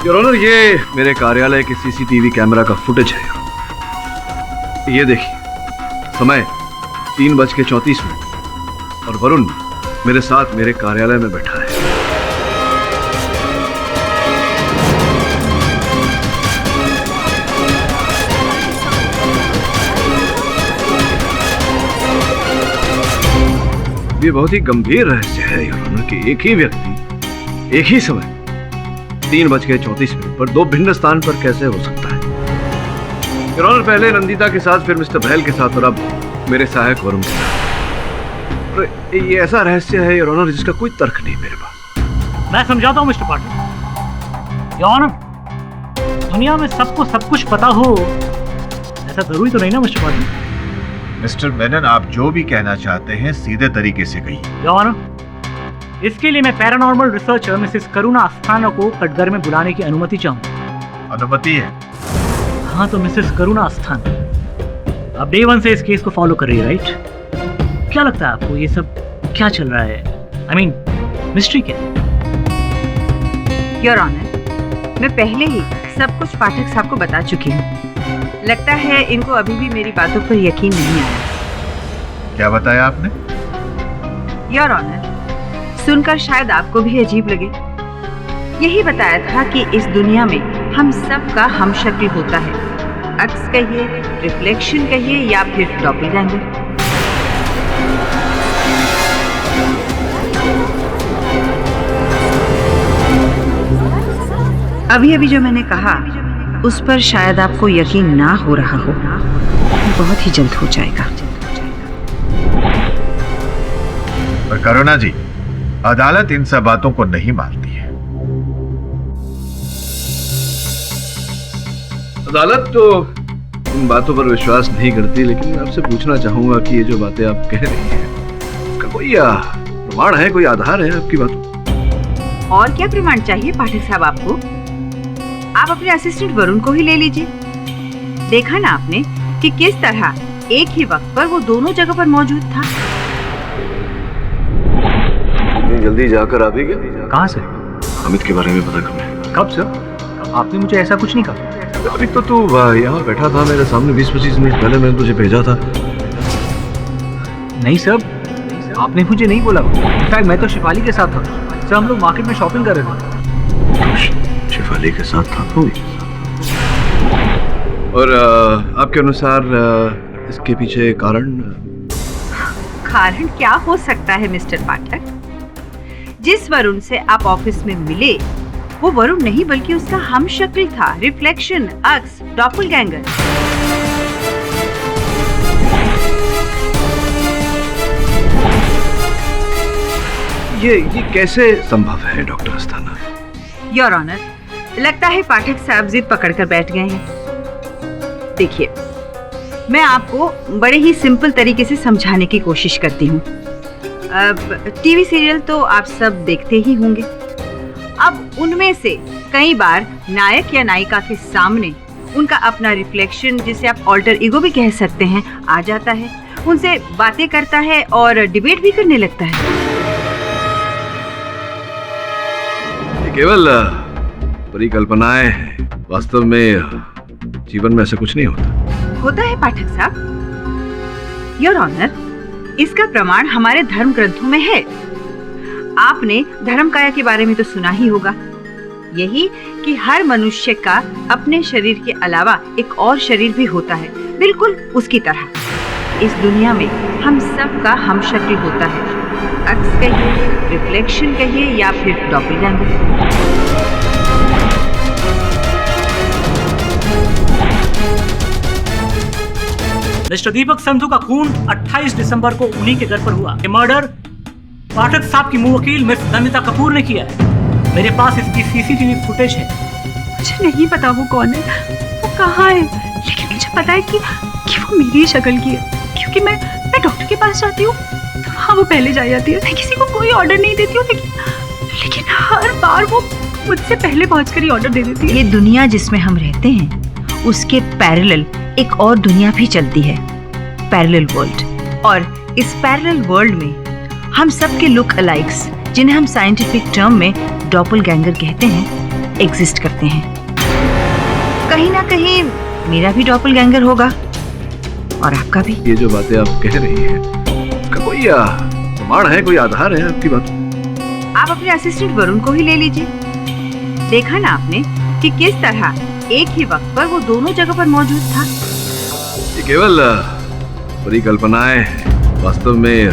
योर ऑनर, ये मेरे कार्यालय के सीसीटीवी कैमरा का फुटेज है। ये देखिए, समय 3:34 और वरुण मेरे साथ मेरे कार्यालय में बैठा है। ये बहुत ही गंभीर रहस्य है योर ऑनर कि एक ही व्यक्ति एक ही समय 3:34 पर 2 भिन्न स्थान पर कैसे हो सकता है। योर ऑनर, पहले नंदिता के साथ, फिर मिस्टर बहल के साथ और अब मेरे सहायक वरुण के साथ। ये ऐसा रहस्य है योर ऑनर जिसका कोई तर्क नहीं मेरे पास। मैं समझाता हूँ मिस्टर पाटिल। योर ऑनर, दुनिया में सबको सब कुछ पता हो ऐसा जरूरी तो नहीं ना मिस्टर पाटिल। मिस्टर मेनन, आप जो भी कहना चाहते हैं सीधे तरीके से कहिए। योर ऑनर, इसके लिए मैं पैरानॉर्मल रिसर्चर मिसेस करुणा अस्थाना को कटघर में बुलाने की अनुमति चाहूंगा। अनुमति है? हाँ, तो मिसेस करुणा अस्थाना अब डे 1 से इस केस को फॉलो कर रही है, राइट? क्या लगता है आपको ये सब क्या चल रहा है? I mean, मिस्ट्री क्या? योर ऑनर, मैं पहले ही सब कुछ पाठक साहब को बता चुकी हूँ। लगता है इनको अभी भी मेरी बातों पर यकीन नहीं आया। क्या बताया आपने? योर ऑनर, सुनकर शायद आपको भी अजीब लगे। यही बताया था कि इस दुनिया में हम सब का हमशक्ल होता है। अक्स कहिए, रिफ्लेक्शन कहिए या फिर डॉपलगैंगर। अभी अभी जो मैंने कहा उस पर शायद आपको यकीन ना हो रहा हो, बहुत ही जल्द हो जाएगा। पर करुणा जी, अदालत इन सब बातों को नहीं मानती है। अदालत तो इन बातों पर विश्वास नहीं करती, लेकिन मैं आपसे पूछना चाहूंगा कि ये जो बातें आप कह रही हैं उसका कोई प्रमाण है, कोई आधार है आपकी बातों? और क्या प्रमाण चाहिए पाठक साहब आपको? आप अपने असिस्टेंट वरुण को ही ले लीजिए। देखा ना आपने कि किस तरह एक ही वक्त पर वो दोनों जगह पर मौजूद था। जल्दी जाकर आ भी गया? कहाँ से? हामिद के बारे में पता करने। कब सर? आपने मुझे ऐसा कुछ नहीं कहा। अभी तो तू यहाँ बैठा था मेरे सामने, 20-25 मिनट पहले मैंने तुझे भेजा था। नहीं सर, आपने मुझे नहीं बोला। इनफैक्ट मैं तो शिफाली के साथ था सर, हम लोग मार्केट में शॉपिंग कर रहे थे। शिफाली के साथ था तू? और आपके अनुसार इसके पीछे कारण क्या हो सकता है मिस्टर पाठक? जिस वरुण से आप ऑफिस में मिले वो वरुण नहीं बल्कि उसका हमशक्ल था, रिफ्लेक्शन, अक्स, डॉपलगैंगर। ये कैसे संभव है डॉक्टर अस्थाना? योर ऑनर, लगता है पाठक साहब जिद पकड़कर बैठ गए हैं। देखिए, मैं आपको बड़े ही सिंपल तरीके से समझाने की कोशिश करती हूँ। अब टीवी सीरियल तो आप सब देखते ही होंगे। अब उनमें से कई बार नायक या नायिका के सामने उनका अपना रिफ्लेक्शन, जिसे आप ऑल्टर ईगो भी कह सकते हैं, आ जाता है, उनसे बातें करता है और डिबेट भी करने लगता है। ये केवल परिकल्पनाएं हैं, वास्तव में जीवन में ऐसा कुछ नहीं होता है पाठक साहब। योर ऑनर, इसका प्रमाण हमारे धर्म ग्रंथों में है। आपने धर्मकाया के बारे में तो सुना ही होगा, यही कि हर मनुष्य का अपने शरीर के अलावा एक और शरीर भी होता है, बिल्कुल उसकी तरह। इस दुनिया में हम सब का हमशक्ल होता है, अक्स कहिए, रिफ्लेक्शन कहिए या फिर डॉपलगैंगर। मिस्टर दीपक संधू का खून 28 दिसंबर को उन्हीं के घर पर हुआ। ये मर्डर पाठक साहब की मुवक्किल मिस नंदिता कपूर ने किया है। मेरे पास इसकी सीसीटीवी फुटेज है। मुझे नहीं पता वो कौन है, वो कहाँ है, लेकिन मुझे पता है कि वो मेरी शक्ल की है, क्योंकि मैं डॉक्टर के पास जाती हूँ तो वहाँ वो पहले जा जाती है। मैं किसी को कोई ऑर्डर नहीं देती हूँ, लेकिन हर बार वो मुझसे पहले पहुँचकर ही ऑर्डर दे देती है। ये दुनिया जिसमें हम रहते हैं उसके पैरेलल एक और दुनिया भी चलती है, पैरेलल वर्ल्ड। और इस पैरेलल वर्ल्ड में हम सब के लुक अलाइक्स, जिन्हें हम साइंटिफिक टर्म में डॉपलगैंगर कहते हैं, एग्जिस्ट करते हैं। कहीं ना कहीं मेरा भी डॉपलगैंगर होगा और आपका भी। ये जो बातें आप कह रही हैं, उसका कोई प्रमाण है, कोई आधार है आपकी बात? आप अपने असिस्टेंट वरुण को ही ले लीजिए। देखा ना आपने कि किस तरह एक ही वक्त पर वो दोनों जगह पर मौजूद था। ये केवल परिकल्पनाएं हैं, वास्तव में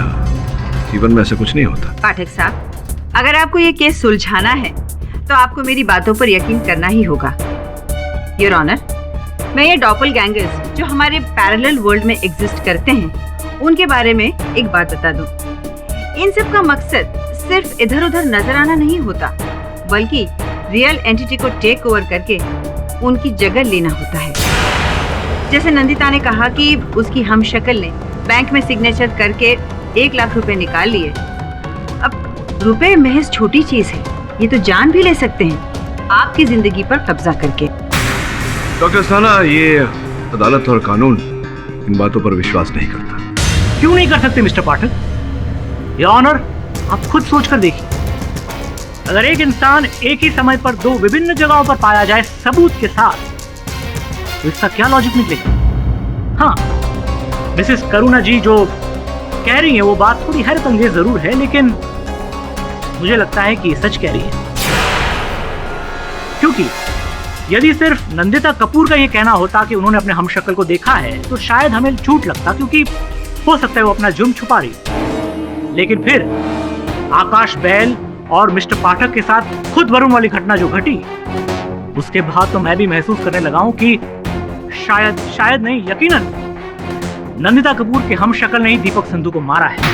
जीवन में ऐसा कुछ नहीं होता। पाठक साहब, अगर आपको ये केस सुलझाना है तो आपको मेरी बातों पर यकीन करना ही होगा। योर ऑनर, मैं ये डॉपलगैंगर्स जो हमारे पैरेलल वर्ल्ड में एग्जिस्ट करते हैं, उनके बारे में एक बात बता दूं। इन सब का मकसद सिर्फ इधर उधर नजर आना नहीं होता, बल्कि रियल एंटिटी को टेक ओवर करके उनकी जगह लेना होता है। जैसे नंदिता ने कहा कि उसकी हमशक्ल ने बैंक में सिग्नेचर करके 1 लाख रुपए निकाल लिए। अब रुपए महज छोटी चीज है, ये तो जान भी ले सकते हैं आपकी जिंदगी पर कब्जा करके। डॉक्टर साना, ये अदालत और कानून इन बातों पर विश्वास नहीं करता। क्यों नहीं कर सकते मिस्टर पाठक? ये ऑनर, आप खुद सोच कर देखिए, अगर एक इंसान एक ही समय पर 2 विभिन्न जगहों पर पाया जाए सबूत के साथ, तो इसका क्या लॉजिक निकलेगा? हाँ, मिसेस करुणा जी जो कह रही हैं वो बात थोड़ी हैरत अंगेज जरूर है, लेकिन मुझे लगता है कि ये सच कह रही है। क्योंकि यदि सिर्फ नंदिता कपूर का ये कहना होता कि उन्होंने अपने हमशक्ल को देखा है, तो शायद हमें झूठ लगता, क्योंकि हो सकता है वो अपना जुर्म छुपा रही। लेकिन फिर आकाश बैल और मिस्टर पाठक के साथ खुद वरुण वाली घटना जो घटी, उसके बाद तो मैं भी महसूस करने लगा हूं कि शायद नहीं, यकीनन नंदिता कपूर के हमशक्ल ने ही दीपक संधू को मारा है।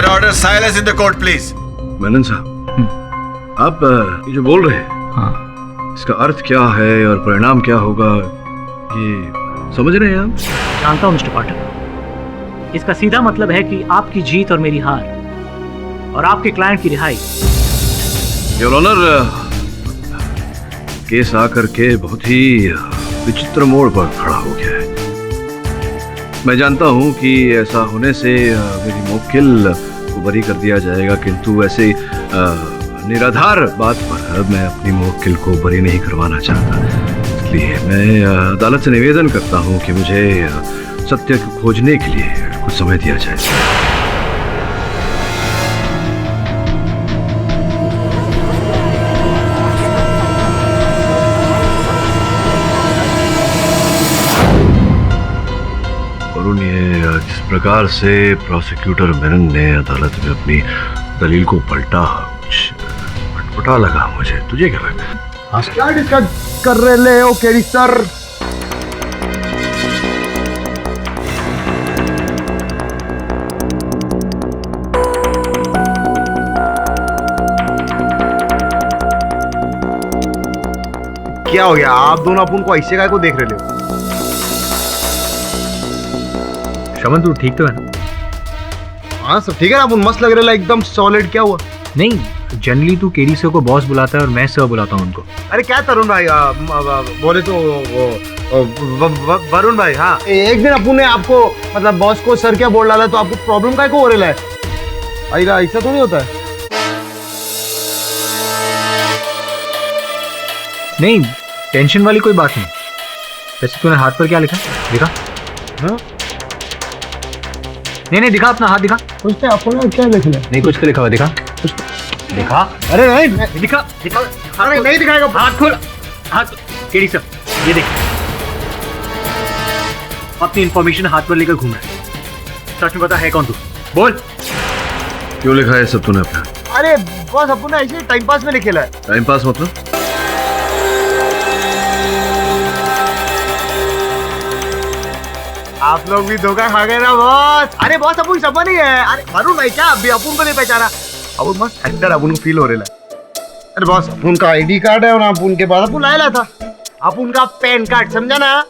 Order silence in the court please. Menon साहब, आप ये जो बोल रहे हैं, हाँ, इसका अर्थ क्या है और परिणाम क्या होगा, ये समझ रहे हैं आप? जानता हूं मिस्टर पाठक, इसका सीधा मतलब है कि आपकी जीत और मेरी हार, और आपके क्लाइंट की रिहाई। योर ऑनर, केस आकर के बहुत ही विचित्र मोड़ पर खड़ा हो गया है। मैं जानता हूं कि ऐसा होने से मेरी मुवक्किल को बरी कर दिया जाएगा, किंतु ऐसे निराधार बात पर मैं अपनी मुवक्किल को बरी नहीं करवाना चाहता। इसलिए मैं अदालत से निवेदन करता हूं कि मुझे सत्य को खोजने के लिए कुछ समय दिया जाए। वरुण, ये जिस प्रकार से प्रोसिक्यूटर मेनन ने अदालत में अपनी दलील को पलटा, कुछ अटपटा लगा मुझे। तुझे क्या लगा? क्या डिस्कस कर रहे हो केरी सर? क्या हो गया? आप दोनों अपन को ऐसे काय को देख रहे हो? शमन, तू ठीक तो है ना? हाँ सब ठीक है ना, अपन मस्त लग रहा है एकदम सॉलिड। क्या हुआ? नहीं, जनरली तू केडी सर को बॉस बुलाता है और मैं सर बुलाता हूँ उनको। अरे क्या तरुण भाई, बोले तो वरुण भाई। हाँ, एक दिन अपन ने आपको मतलब बॉस को सर क्या बोल डाला तो आपको प्रॉब्लम काय को हो रहा है? ऐसा तो नहीं होता है। नहीं, टेंशन वाली कोई बात नहीं। वैसे तूने हाथ पर क्या लिखा? दिखा। हाँ? नहीं, दिखा, अपना हाथ दिखा। कुछ तो अपन क्या लिख लिया? नहीं, कुछ तो लिखा हुआ दिखा। दिखा। अरे नहीं दिखा। अरे नहीं दिखाएगा। हाथ खोल, हाथ। केडी सर, ये देख, अपनी इंफॉर्मेशन हाथ पर लेकर घूम रहा है। सच में बता, है कौन तू? बोल। क्यों लिखा है सब तूने अपना? अरे बस अपन ने ऐसे टाइम पास में लिखेला है। टाइम पास मतलब? आप लोग भी धोखा खा गए ना बॉस। अरे बॉस, अपन सब नहीं है। अरे वरुण भाई, क्या अभी अपन को नहीं पहचाना? अपन मस्त एक्टर, अपन को फील हो रहा है। अरे बॉस, अपन का आईडी कार्ड है और अपन के बाद अपन लाया था अपन का पैन कार्ड, समझा ना?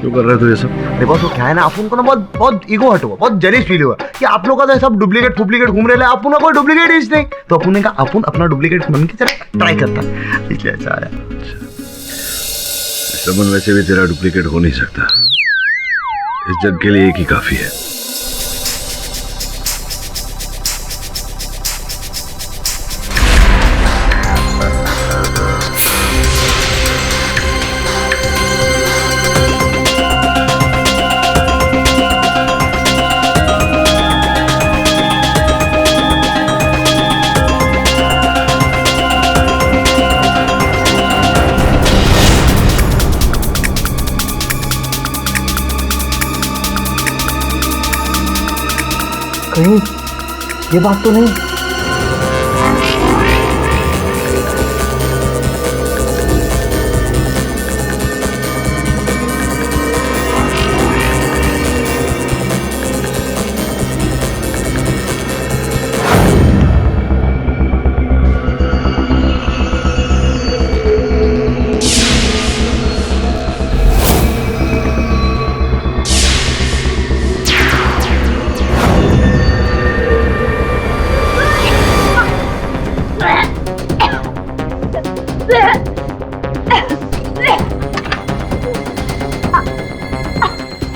क्यों कर रहे हो ये सब? अरे बॉस, वो क्या है ना, अपन को ना बहुत ईगो हट हुआ, बहुत जेलिस फील हुआ कि आप लोग का तो सब डुप्लीकेट घूम रहे हैं, अपन का कोई डुप्लीकेट इज नहीं। तो अपन ने कहा अपन अपना डुप्लीकेट बनने की तरह ट्राई करता, इसलिए ऐसा आया। समन, वैसे भी तेरा डुप्लीकेट हो नहीं सकता। इस जग के लिए एक ही काफी है। कहीं ये बात तो नहीं?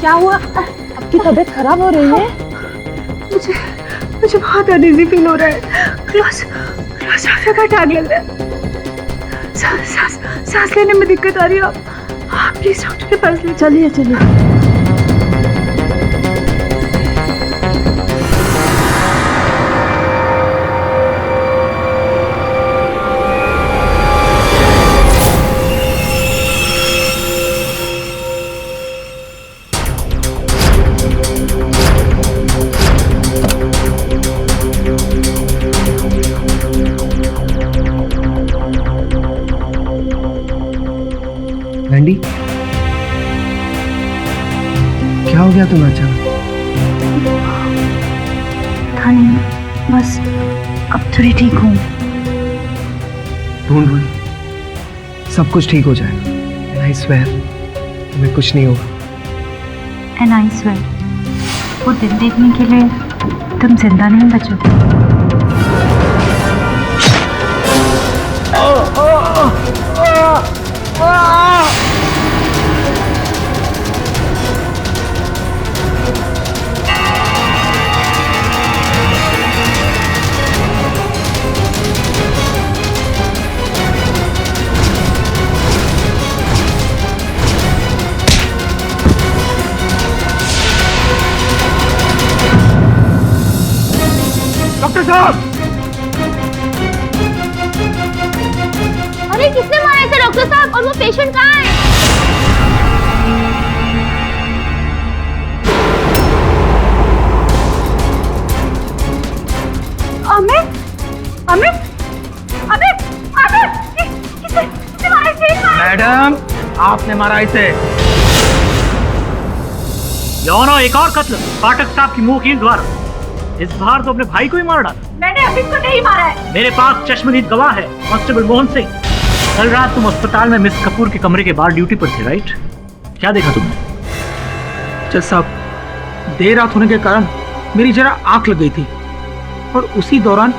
क्या हुआ? आपकी तबीयत खराब हो रही है? मुझे बहुत अनईजी फील हो रहा है। क्लोज का टांग लग रहा है। सांस लेने में दिक्कत आ रही है। आप प्लीज डॉक्टर के पास ले चलिए। लैंडी, क्या हो गया तुम्हें अचानक? था नहीं, बस अब थोड़ी ठीक हूँ। ढूंढ सब कुछ ठीक हो जाएगा। I swear, तुम्हें कुछ नहीं होगा। And I swear, वो दिन देखने के लिए तुम जिंदा नहीं बचोगे। डॉक्टर साहब! अरे किसने मारा इसे डॉक्टर साहब? और वो पेशेंट कहाँ है? अमित, अमित, अमित, अमित! किसने मारा इसे? मैडम, आपने मारा इसे। यौनो एक और कत्ल पाठक साहब की मुवक्किल द्वारा। इस बार तो अपने भाई को ही मार डाला। मैंने अमित को नहीं मारा है। मेरे पास चश्मदीद गवाह है, कांस्टेबल मोहन सिंह। कल रात तुम अस्पताल में मिस कपूर के कमरे के बाहर ड्यूटी पर थे, राइट? क्या देखा तुमने? जज साहब, देर रात होने के कारण मेरी जरा आंख लग गई थी और उसी दौरान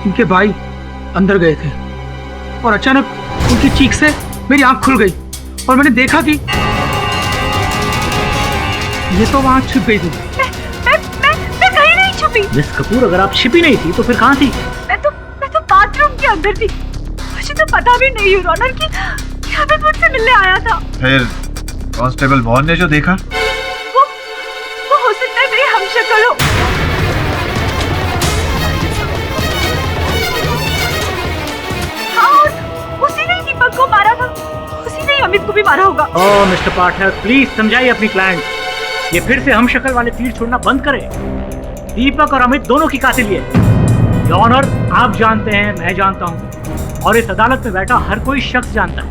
इनके भाई अंदर गए थे और अचानक उनकी चीख से मेरी आंख खुल गई और मैंने देखा कि ये तो वहां छिप गई थी। मैं कहीं नहीं छुपी। मिस कपूर, अगर आप छिपी नहीं थी तो फिर कहाँ थी? मैं तो बाथरूम के अंदर थी। मुझे तो पता भी नहीं योर ऑनर कि अमित मुझसे मिलने आया था। फिर कांस्टेबल मोहन ने जो देखा वो हो सकता है मेरी हमशक्ल हो। हाँ, उसी ने दीपक को मारा था, उसी ने अमित को भी मारा होगा। ओह मिस्टर पाठक, प्लीज समझाइए अपनी क्लाइंट। ये फिर से हम शक्ल वाले तीर छोड़ना बंद करें। दीपक और अमित दोनों की कातिल ये। योर ऑनर, आप जानते हैं, मैं जानता हूं और इस अदालत में बैठा हर कोई शख्स जानता है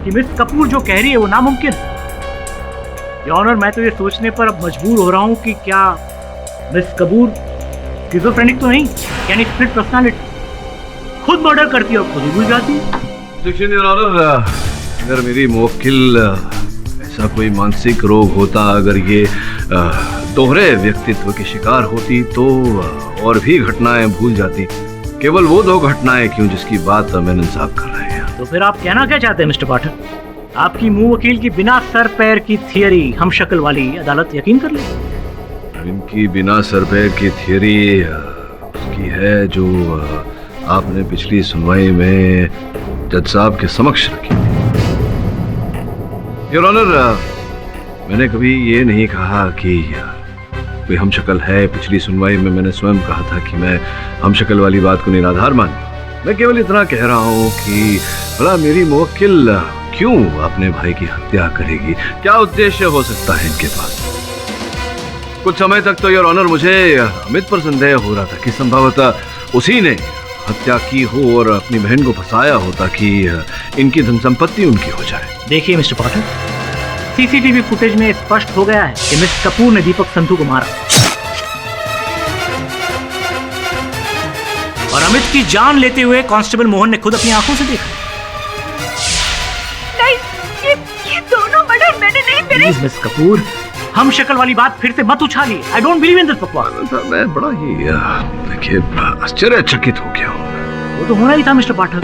कि मिस कपूर जो कह रही है वो नामुमकिन है। योर ऑनर, मैं तो ये सोचने पर अब मजबूर हो रहा हूं कि क्या मिस कपूर स्किज़ोफ्रेनिक तो नहीं, यानी स्प्लिट पर्सनालिटी, खुद मर्डर करती है और खुद ही भूल जाती है। योर ऑनर, अगर मेरी मुवक्किल ऐसा कोई मानसिक रोग होता, अगर ये दोहरे व्यक्तित्व की शिकार होती तो और भी घटनाएं भूल जाती। केवल वो 2 घटनाएं क्यों जिसकी बात मेनन साहब कर रहे हैं। तो फिर आप कहना क्या चाहते हैं मिस्टर पाठक? आपकी मुंह वकील की बिना सर पैर की थियरी हम शक्ल वाली अदालत यकीन कर ले? इनकी बिना सर पैर की थियरी उसकी है जो आपने पिछली सुनवाई में जज साहब के समक्ष रखी। योर ऑनर, मैंने कभी ये नहीं कहा कि कोई हम शक्ल है। पिछली सुनवाई में मैंने स्वयं कहा था कि मैं हम शक्ल वाली बात को निराधार मानता। मैं केवल इतना कह रहा हूँ कि भला मेरी मुवक्किल क्यों अपने भाई की हत्या करेगी? क्या उद्देश्य हो सकता है इनके पास? कुछ समय तक तो योर ऑनर मुझे अमित पर संदेह हो रहा था कि संभवतः उसी ने हत्या की हो और अपनी बहन को फंसाया हो ताकि इनकी धन संपत्ति उनकी हो जाए। देखिए मिस्टर पाठक, सीसीटीवी फुटेज में स्पष्ट हो गया है कि मिस कपूर ने दीपक संधू को मारा और अमित की जान लेते हुए कांस्टेबल मोहन ने खुद अपनी आंखों से देखा। नहीं, ये दोनों मर्डर मैंने नहीं करे। प्लीज मिस कपूर, हम शक्ल वाली बात फिर से मत उछालिए। I don't believe in this बकवास। मैं बड़ा ही देखिए आश्चर्यचकित हो गया हूँ। वो तो होना ही था मिस्टर पाठक।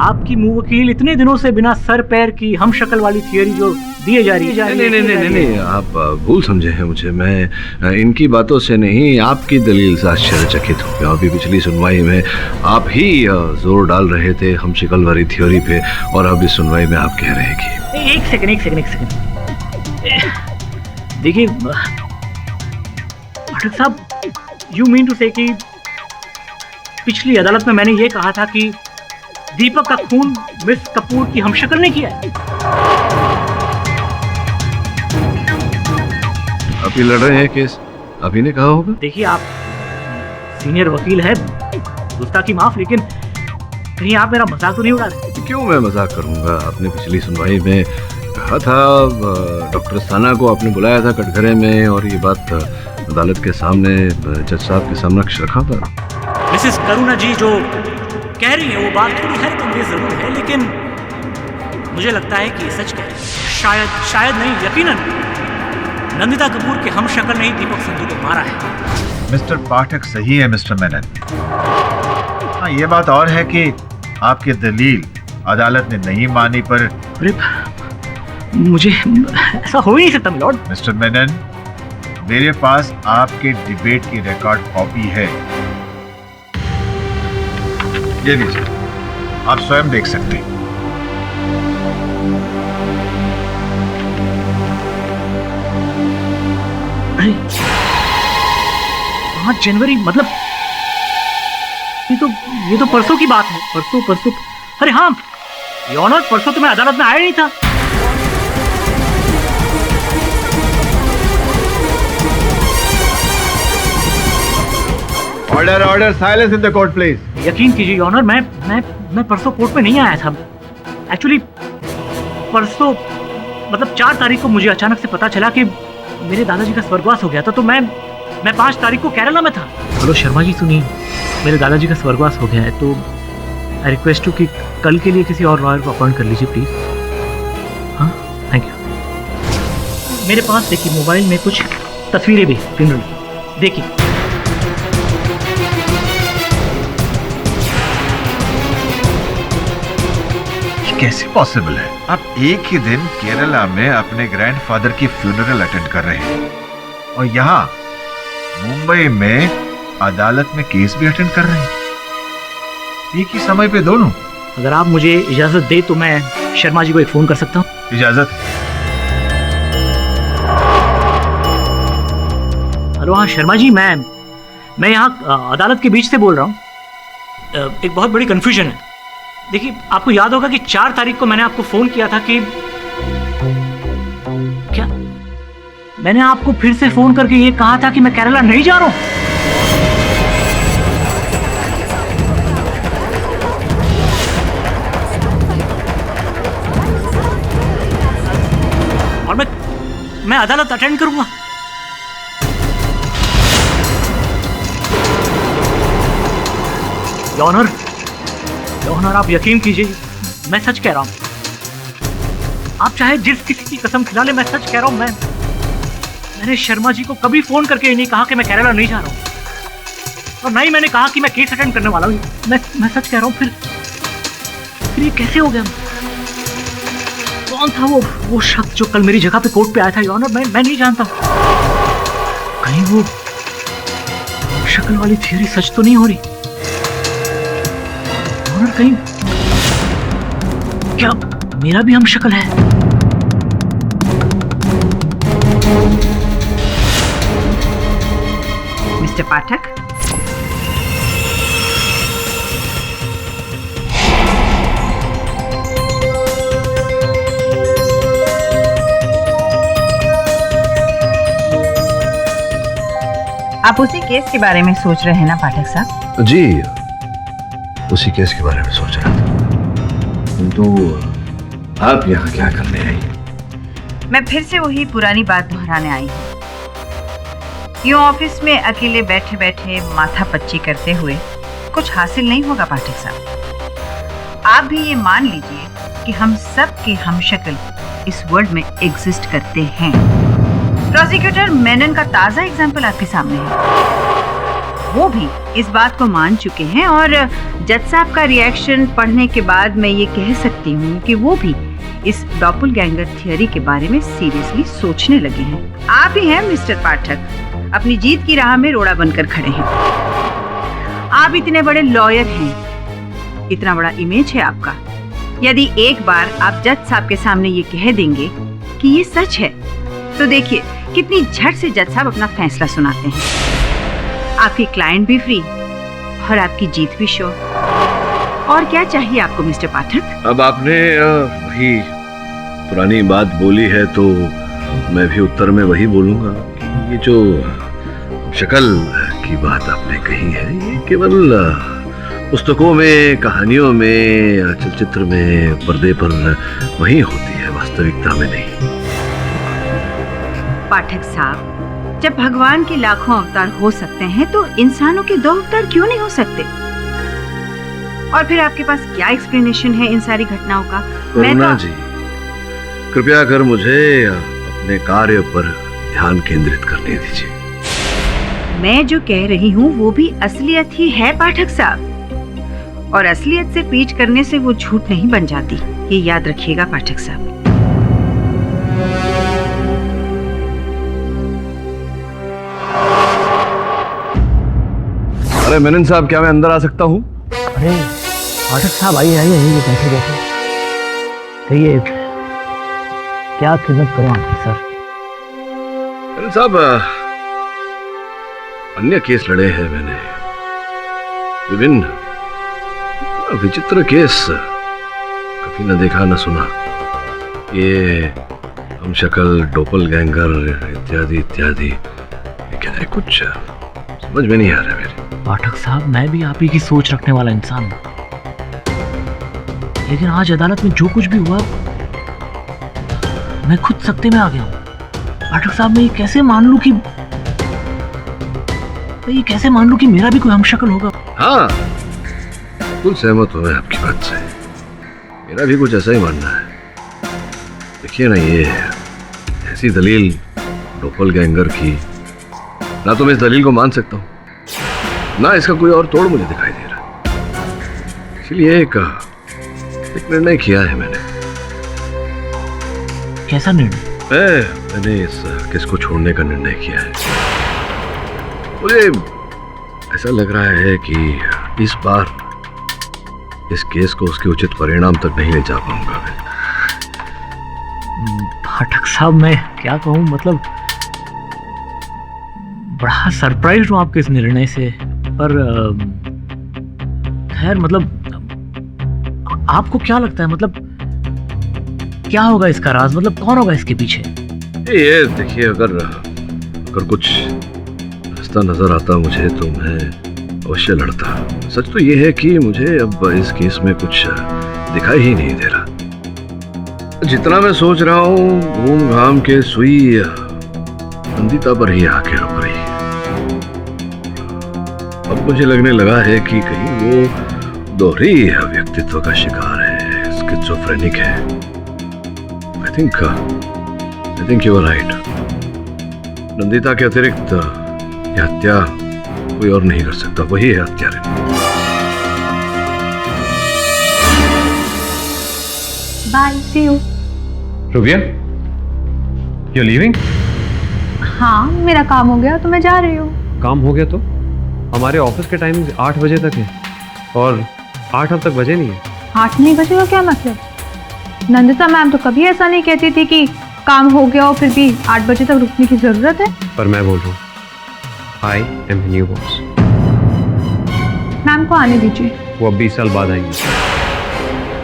आपकी मुंह वकील इतने दिनों से बिना सर पैर की हम शक्ल वाली थियरी जो दिए जा रही है। नहीं, आप भूल समझे हैं मुझे। मैं इनकी बातों से नहीं, आपकी दलील से आश्चर्यचकित हो गया। अभी पिछली सुनवाई में आप ही जोर डाल रहे थे हम शक्ल वाली थियरी पे और अब इस सुनवाई में आप कह रहे हैं कि एक सेकंड। देखिए पाठक साहब, यू मीन टू से कि पिछली अदालत में मैंने ये कहा था कि दीपक का खून मिस कपूर की हमशक्ल ने किया है। आप ही लड़ रहे हैं केस, आप ही ने कहा होगा। देखिए आप सीनियर वकील है, गुस्ताखी माफ, लेकिन कहीं आप मेरा मजाक तो नहीं उड़ा रहे? क्यों मैं मजाक करूंगा? आपने पिछली सुनवाई में कहा था, डॉक्टर साना को आपने बुलाया था कटघरे में और ये बात अदालत के सामने जज साहब के समक्ष रखा था। मिसेस करुणा जी जो कह रही है वो बात थोड़ी हैरतअंगेज जरूर है, लेकिन मुझे लगता है कि ये सच कह रही है। शायद नहीं, यकीनन नंदिता कपूर के हम शक्ल ने ही दीपक संधू को मारा है। मिस्टर पाठक सही है मिस्टर मेनन। हाँ, ये बात और है कि आपकी दलील अदालत ने नहीं मानी, पर मुझे ऐसा हो ही नहीं सकता मिलॉर्ड। मिस्टर मेनन, मेरे पास आपके डिबेट की रिकॉर्ड कॉपी है, ये लीजिए, आप स्वयं देख सकते हैं। 5 जनवरी मतलब ये तो परसों की बात है। परसों अरे हाँ योर ऑनर, परसों तो मैं अदालत में आया नहीं था। Order silence in the court please. यकीन कीजिए योर ऑनर, मैं परसों कोर्ट में नहीं आया था। एक्चुअली परसों मतलब 4 तारीख को मुझे अचानक से पता चला कि मेरे दादाजी का स्वर्गवास हो गया था, तो मैं 5 तारीख को केरला में था। हेलो शर्मा जी सुनिए, मेरे दादाजी का स्वर्गवास हो गया है, तो आई रिक्वेस्ट यू कि कल के लिए किसी और लॉयर को अपॉइंट कर लीजिए प्लीज। हाँ थैंक यू। मेरे पास देखिए मोबाइल में कुछ तस्वीरें भी फ्यूनरल, देखिए। कैसे पॉसिबल है? आप एक ही दिन केरला में अपने ग्रैंडफादर की फ्यूनरल अटेंड कर रहे हैं और यहाँ मुंबई में अदालत में केस भी अटेंड कर रहे हैं, एक ही समय पे दोनों। अगर आप मुझे इजाजत दे तो मैं शर्मा जी को एक फोन कर सकता हूँ? इजाजत? हेलो हाँ शर्मा जी, मैं यहाँ अदालत के बीच से बोल रहा हूँ। एक बहुत बड़ी कंफ्यूजन है। देखिए आपको याद होगा कि 4 तारीख को मैंने आपको फोन किया था कि क्या मैंने आपको फिर से फोन करके ये कहा था कि मैं केरला नहीं जा रहा हूं। और मैं अदालत अटेंड करूंगा। ऑनर आप यकीन कीजिए, मैं सच कह रहा हूं। आप चाहे जिस किसी की कसम खिला ले, मैं सच कह रहा हूं। मैंने शर्मा जी को कभी फोन करके ये नहीं कहा कि मैं केरला नहीं जा रहा हूं, और नहीं मैंने कहा कि मैं केस अटेंड करने वाला हूं। मैं सच कह रहा हूं। फिर ये कैसे हो गया? कौन था वो शख्स जो कल मेरी जगह पे कोर्ट पे आया था? योर ऑनर मैं नहीं जानता। कहीं वो शक्ल वाली थियरी सच तो नहीं हो रही? कहीं क्या मेरा भी हम शक्ल है? मिस्टर पाठक, आप उसी केस के बारे में सोच रहे हैं ना पाठक साहब? जी उसी केस के बारे में सोच रहा था। तो आप यहाँ क्या करने आई? मैं फिर से वही पुरानी बात दोहराने आई हूँ। यूं ऑफिस में अकेले बैठे बैठे माथा पच्ची करते हुए कुछ हासिल नहीं होगा पाठक साहब। आप भी ये मान लीजिए कि हम सब के हमशक्ल इस वर्ल्ड में एग्जिस्ट करते हैं। प्रोसिक्यूटर मेनन का ताजा एग्जाम्पल आपके सामने है। वो भी इस बात को मान चुके हैं और जज साहब का रिएक्शन पढ़ने के बाद मैं ये कह सकती हूँ कि वो भी इस डॉपलगैंगर थियरी के बारे में सीरियसली सोचने लगे हैं। आप ही हैं मिस्टर पाठक, अपनी जीत की राह में रोड़ा बनकर खड़े हैं। आप इतने बड़े लॉयर हैं, इतना बड़ा इमेज है आपका। यदि एक बार आप जज साहब के सामने ये कह देंगे कि ये सच है, तो देखिए कितनी झट से जज साहब अपना फैसला सुनाते हैं। आपकी क्लाइंट भी फ्री और आपकी जीत भी श्योर। और क्या चाहिए आपको मिस्टर पाठक? अब आपने वही पुरानी बात बोली है तो मैं भी उत्तर में वही बोलूंगा कि ये जो शक्ल की बात आपने कही है ये केवल पुस्तकों में, कहानियों में, चलचित्र में, पर्दे पर वही होती है, वास्तविकता में नहीं। पाठक साहब, जब भगवान के लाखों अवतार हो सकते हैं तो इंसानों के 2 अवतार क्यों नहीं हो सकते? और फिर आपके पास क्या एक्सप्लेनेशन है इन सारी घटनाओं का? करुणा जी, कृपया कर मुझे अपने कार्य पर ध्यान केंद्रित करने दीजिए। मैं जो कह रही हूँ वो भी असलियत ही है पाठक साहब, और असलियत से पीछ करने से वो झूठ नहीं बन जाती, ये याद रखिएगा पाठक साहब। अरे मेनन साहब, क्या मैं अंदर आ सकता हूँ? अरे पाठक साहब आइए आइए आइए, बैठे बैठे। कहिए क्या खिदमत करूं आपकी सर? मेनन साहब, अन्य केस लड़े हैं मैंने, विभिन्न विचित्र केस, कभी न देखा न सुना। ये हम शक्ल, डोपलगैंगर इत्यादि इत्यादि, ये क्या है, कुछ समझ में नहीं आ रहा मेरे। पाठक साहब, मैं भी आप ही की सोच रखने वाला इंसान हूं, लेकिन आज अदालत में जो कुछ भी हुआ मैं खुद सख्ते में आ गया हूं। पाठक साहब, मैं ये कैसे मान लूं कि मेरा भी कोई हमशक्ल होगा? हाँ, बिल्कुल सहमत हूं मैं आपकी बात से, मेरा भी कुछ ऐसा ही मानना है। देखिए ना, ये ऐसी दलील डोपलगैंगर की, ना तो मैं इस दलील को मान सकता हूं, ना इसका कोई और तोड़ मुझे दिखाई दे रहा। इसलिए एक निर्णय किया है मैंने। कैसा निर्णय? मैंने इस केस को छोड़ने का निर्णय किया है। मुझे ऐसा लग रहा है कि इस बार इस केस को उसके उचित परिणाम तक नहीं ले जा पाऊंगा मैं। पाठक साहब, मैं क्या कहूँ, मतलब बड़ा सरप्राइज हूँ आपके इस निर्णय से, पर खैर, मतलब आपको क्या लगता है, मतलब क्या होगा इसका राज, मतलब कौन होगा इसके पीछे? ये देखिए, अगर कुछ रास्ता नजर आता मुझे तो मैं अवश्य लड़ता। सच तो ये है कि मुझे अब इस केस में कुछ दिखाई ही नहीं दे रहा। जितना मैं सोच रहा हूँ, घूम घाम के सुई नंदिता पर ही आके रुक रही है। अब मुझे लगने लगा है कि कहीं वो दोहरी व्यक्तित्व का शिकार है, स्किज़ोफ्रेनिक है। I think you are right. Nandita के अतिरिक्त यह हत्या कोई और नहीं कर सकता, वही है हत्यारे। Bye, see you. Rubiya, you're leaving? हाँ, मेरा काम हो गया तो मैं जा रही हूँ। काम हो गया तो? हमारे ऑफिस के टाइम 8 बजे तक है और 8 अब तक बजे नहीं है। 8 नहीं बजे का क्या मतलब? नंदिता मैम तो कभी ऐसा नहीं कहती थी कि काम हो गया और फिर भी 8 बजे तक रुकने की जरूरत है। पर मैं बोल रहा हूँ, I am new boss. Ma'am को आने दीजिए, वो अब 20 साल बाद आएंगे।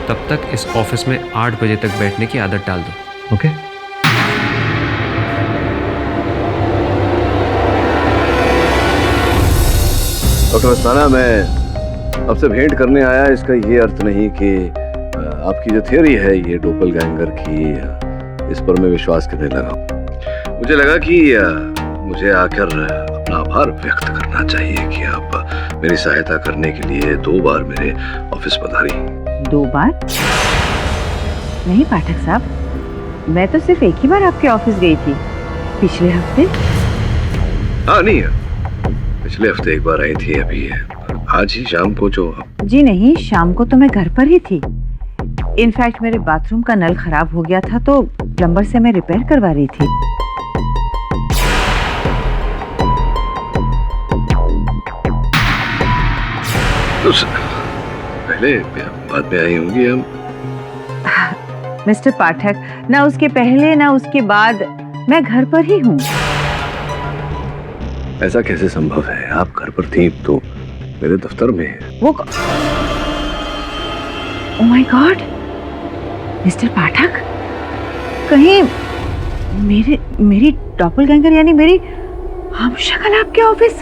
तब तक इस ऑफिस में 8 बजे तक बैठने की आदत डाल दो, ओके? डॉक्टर अस्थाना, मैं आपसे भेंट करने आया, इसका ये अर्थ नहीं कि आपकी जो थियरी है ये डोपलगैंगर की, इस पर मैं विश्वास करने लगा। मुझे लगा कि मुझे आकर अपना आभार व्यक्त करना चाहिए कि आप मेरी सहायता करने के लिए 2 बार मेरे ऑफिस पधारी। 2 बार? नहीं पाठक साहब, मैं तो सिर्फ एक ही बार आपके ऑफिस गई थी, पिछले हफ्ते। हाँ नहीं, पिछले हफ्ते एक बार आई थी, अभी आज ही शाम को जो। जी नहीं, शाम को तो मैं घर पर ही थी। इनफैक्ट मेरे बाथरूम का नल खराब हो गया था तो प्लम्बर से मैं रिपेयर करवा रही थी। तो पहले बाद में आई होंगी हम। मिस्टर पाठक, ना उसके पहले ना उसके बाद मैं घर पर ही हूँ। ऐसा कैसे संभव है? आप घर पर थी तो मेरे दफ्तर में। वो ओह माय गॉड, मिस्टर पाठक, कहीं मेरी डॉपलगैंगर यानी मेरी हमशक्ल आपके ऑफिस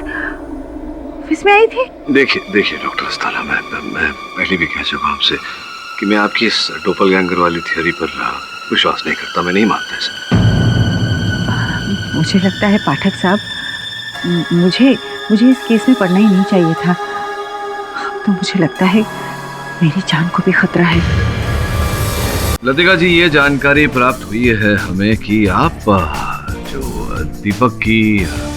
में आई थी? देखिए डॉक्टर अस्थाना, मैं पहले भी कह चुका आपसे कि मैं आपकी इस डोपलगैंगर वाली थियरी पर विश्वास नहीं करता, मैं नहीं मानता इसे। मुझे लगता है पाठक साहब, मुझे इस केस में पढ़ना ही नहीं चाहिए था। तो मुझे लगता है मेरी जान को भी खतरा है। लतिका जी, ये जानकारी प्राप्त हुई है हमें कि आप जो दीपक की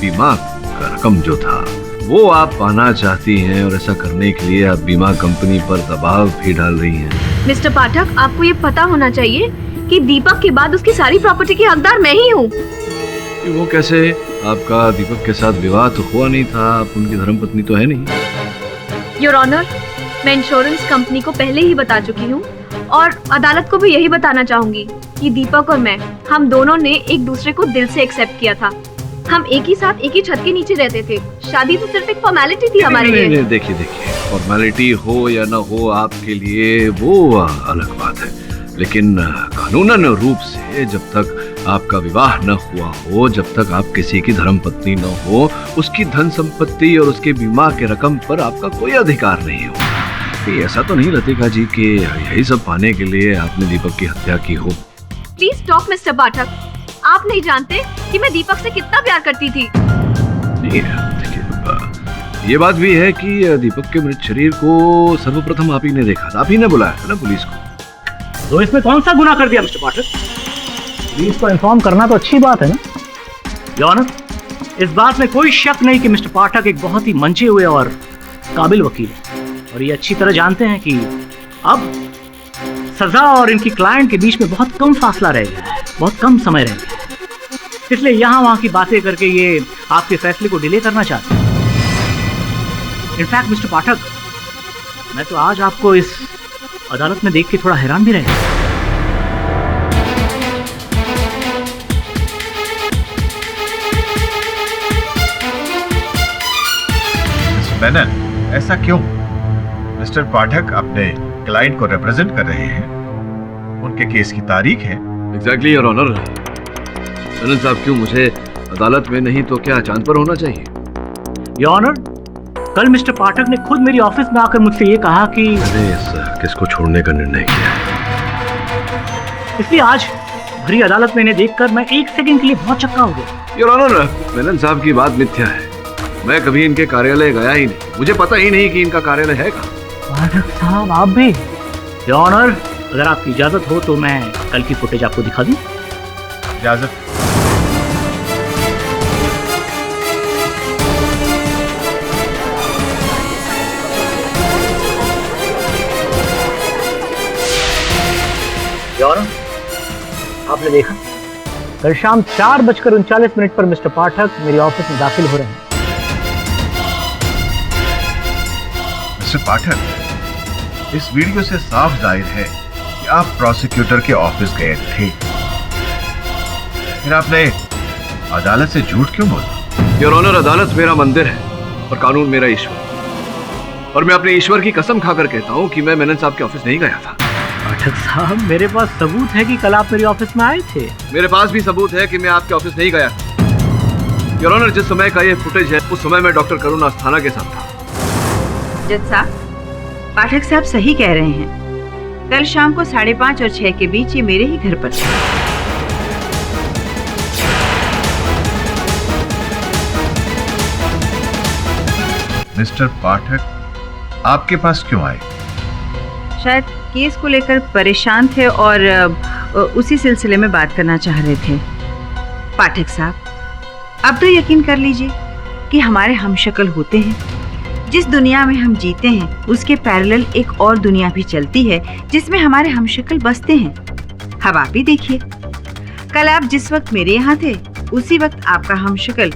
बीमा का रकम जो था वो आप पाना चाहती हैं, और ऐसा करने के लिए आप बीमा कंपनी पर दबाव भी डाल रही हैं। मिस्टर पाठक, आपको ये पता होना चाहिए कि दीपक के बाद उसकी सारी प्रॉपर्टी की हकदार मैं ही हूँ। वो कैसे? आपका दीपक के साथ विवाह तो हुआ नहीं था, आप उनकी धर्मपत्नी तो है नहीं। योर ऑनर, मैं इंश्योरेंस कंपनी को पहले ही बता चुकी हूँ और अदालत को भी यही बताना चाहूंगी कि दीपक और मैं, हम दोनों ने एक दूसरे को दिल से एक्सेप्ट किया था। हम एक ही साथ एक ही छत के नीचे रहते थे। शादी तो सिर्फ एक फॉर्मेलिटी थी हमारे लिए। नहीं, देखिए फॉर्मेलिटी हो या ना हो आपके लिए वो अलग बात है, लेकिन कानूनन रूप से जब तक आपका विवाह न हुआ हो, जब तक आप किसी की धर्मपत्नी न हो, उसकी धन संपत्ति और उसके बीमा के रकम पर आपका कोई अधिकार नहीं हो। ऐसा तो नहीं लतिका जी कि यही सब पाने के लिए आपने दीपक की हत्या की हो। प्लीज स्टॉप मिस्टर पाठक, आप नहीं जानते कि मैं दीपक से कितना प्यार करती थी। देखिए, ये बात भी है कि दीपक के मृत शरीर को सर्वप्रथम आप ही ने देखा था, आप ही ने बुलाया था ना पुलिस को। तो इसमें कौन सा गुनाह कर दिया मिस्टर पाठक? पुलिस को इन्फॉर्म करना तो अच्छी बात है ना। योर ऑनर, इस बात में कोई शक नहीं कि मिस्टर पाठक एक बहुत ही मंचे हुए और काबिल वकील है, और ये अच्छी तरह जानते हैं कि अब सजा और इनकी क्लाइंट के बीच में बहुत कम फासला रह गया है, बहुत कम समय रह गया है। इसलिए यहाँ वहाँ की बातें करके ये आपके फैसले को डिले करना चाहते हैं। इनफैक्ट मिस्टर पाठक, मैं तो आज आपको इस अदालत में देख के थोड़ा हैरान भी रह गया। मेनन, ऐसा क्यों? मिस्टर पाठक अपने क्लाइंट को रिप्रेजेंट कर रहे हैं, उनके केस की तारीख है। Exactly your honour. मेनन साहब, क्यों मुझे अदालत में नहीं तो क्या चांद पर होना चाहिए? योर ऑनर, कल मिस्टर पाठक ने खुद मेरी ऑफिस में आकर मुझसे ये कहा कि मैंने इस केस को छोड़ने का निर्णय किया, इसलिए आज भरी अदालत में इन्हें देखकर मैं एक सेकंड के लिए बहुत चक्का हो गया। योर ऑनर, मेनन साहब की बात मिथ्या है। मैं कभी इनके कार्यालय गया ही नहीं, मुझे पता ही नहीं कि इनका कार्यालय है कहाँ। पाठक साहब, आप भी? योर ऑनर, अगर आपकी इजाजत हो तो मैं कल की फुटेज आपको दिखा दूं। इजाजत? योर ऑनर, आपने देखा कल शाम 4:39 पर मिस्टर पाठक मेरी ऑफिस में दाखिल हो रहे हैं। मिस्टर पाठक, इस वीडियो से साफ जाहिर है कि आप प्रोसिक्यूटर के ऑफिस गए थे, फिर आपने अदालत से झूठ क्यों बोला? योर ऑनर, अदालत मेरा मंदिर है और कानून मेरा ईश्वर, और मैं अपने ईश्वर की कसम खाकर कहता हूँ कि मैं मेनन साहब के ऑफिस नहीं गया था। पाठक साहब, मेरे पास सबूत है कि कल आप मेरी ऑफिस में आए थे। मेरे पास भी सबूत है कि मैं आपके ऑफिस नहीं गया था। योर ऑनर, जिस समय का ये फुटेज है उस समय मैं डॉक्टर करुण अस्थाना के साथ था। जज साहब, पाठक साहब सही कह रहे हैं। कल शाम को 5:30 और 6 के बीच ये मेरे ही घर पर थे। मिस्टर पाठक आपके पास क्यों आए? शायद केस को लेकर परेशान थे और उसी सिलसिले में बात करना चाह रहे थे। पाठक साहब, अब तो यकीन कर लीजिए कि हमारे हमशक्ल होते हैं। जिस दुनिया में हम जीते हैं उसके पैरेलल एक और दुनिया भी चलती है जिसमें हमारे हमशक्ल बसते हैं। अब आप ही देखिए, कल आप जिस वक्त मेरे यहाँ थे उसी वक्त आपका हमशक्ल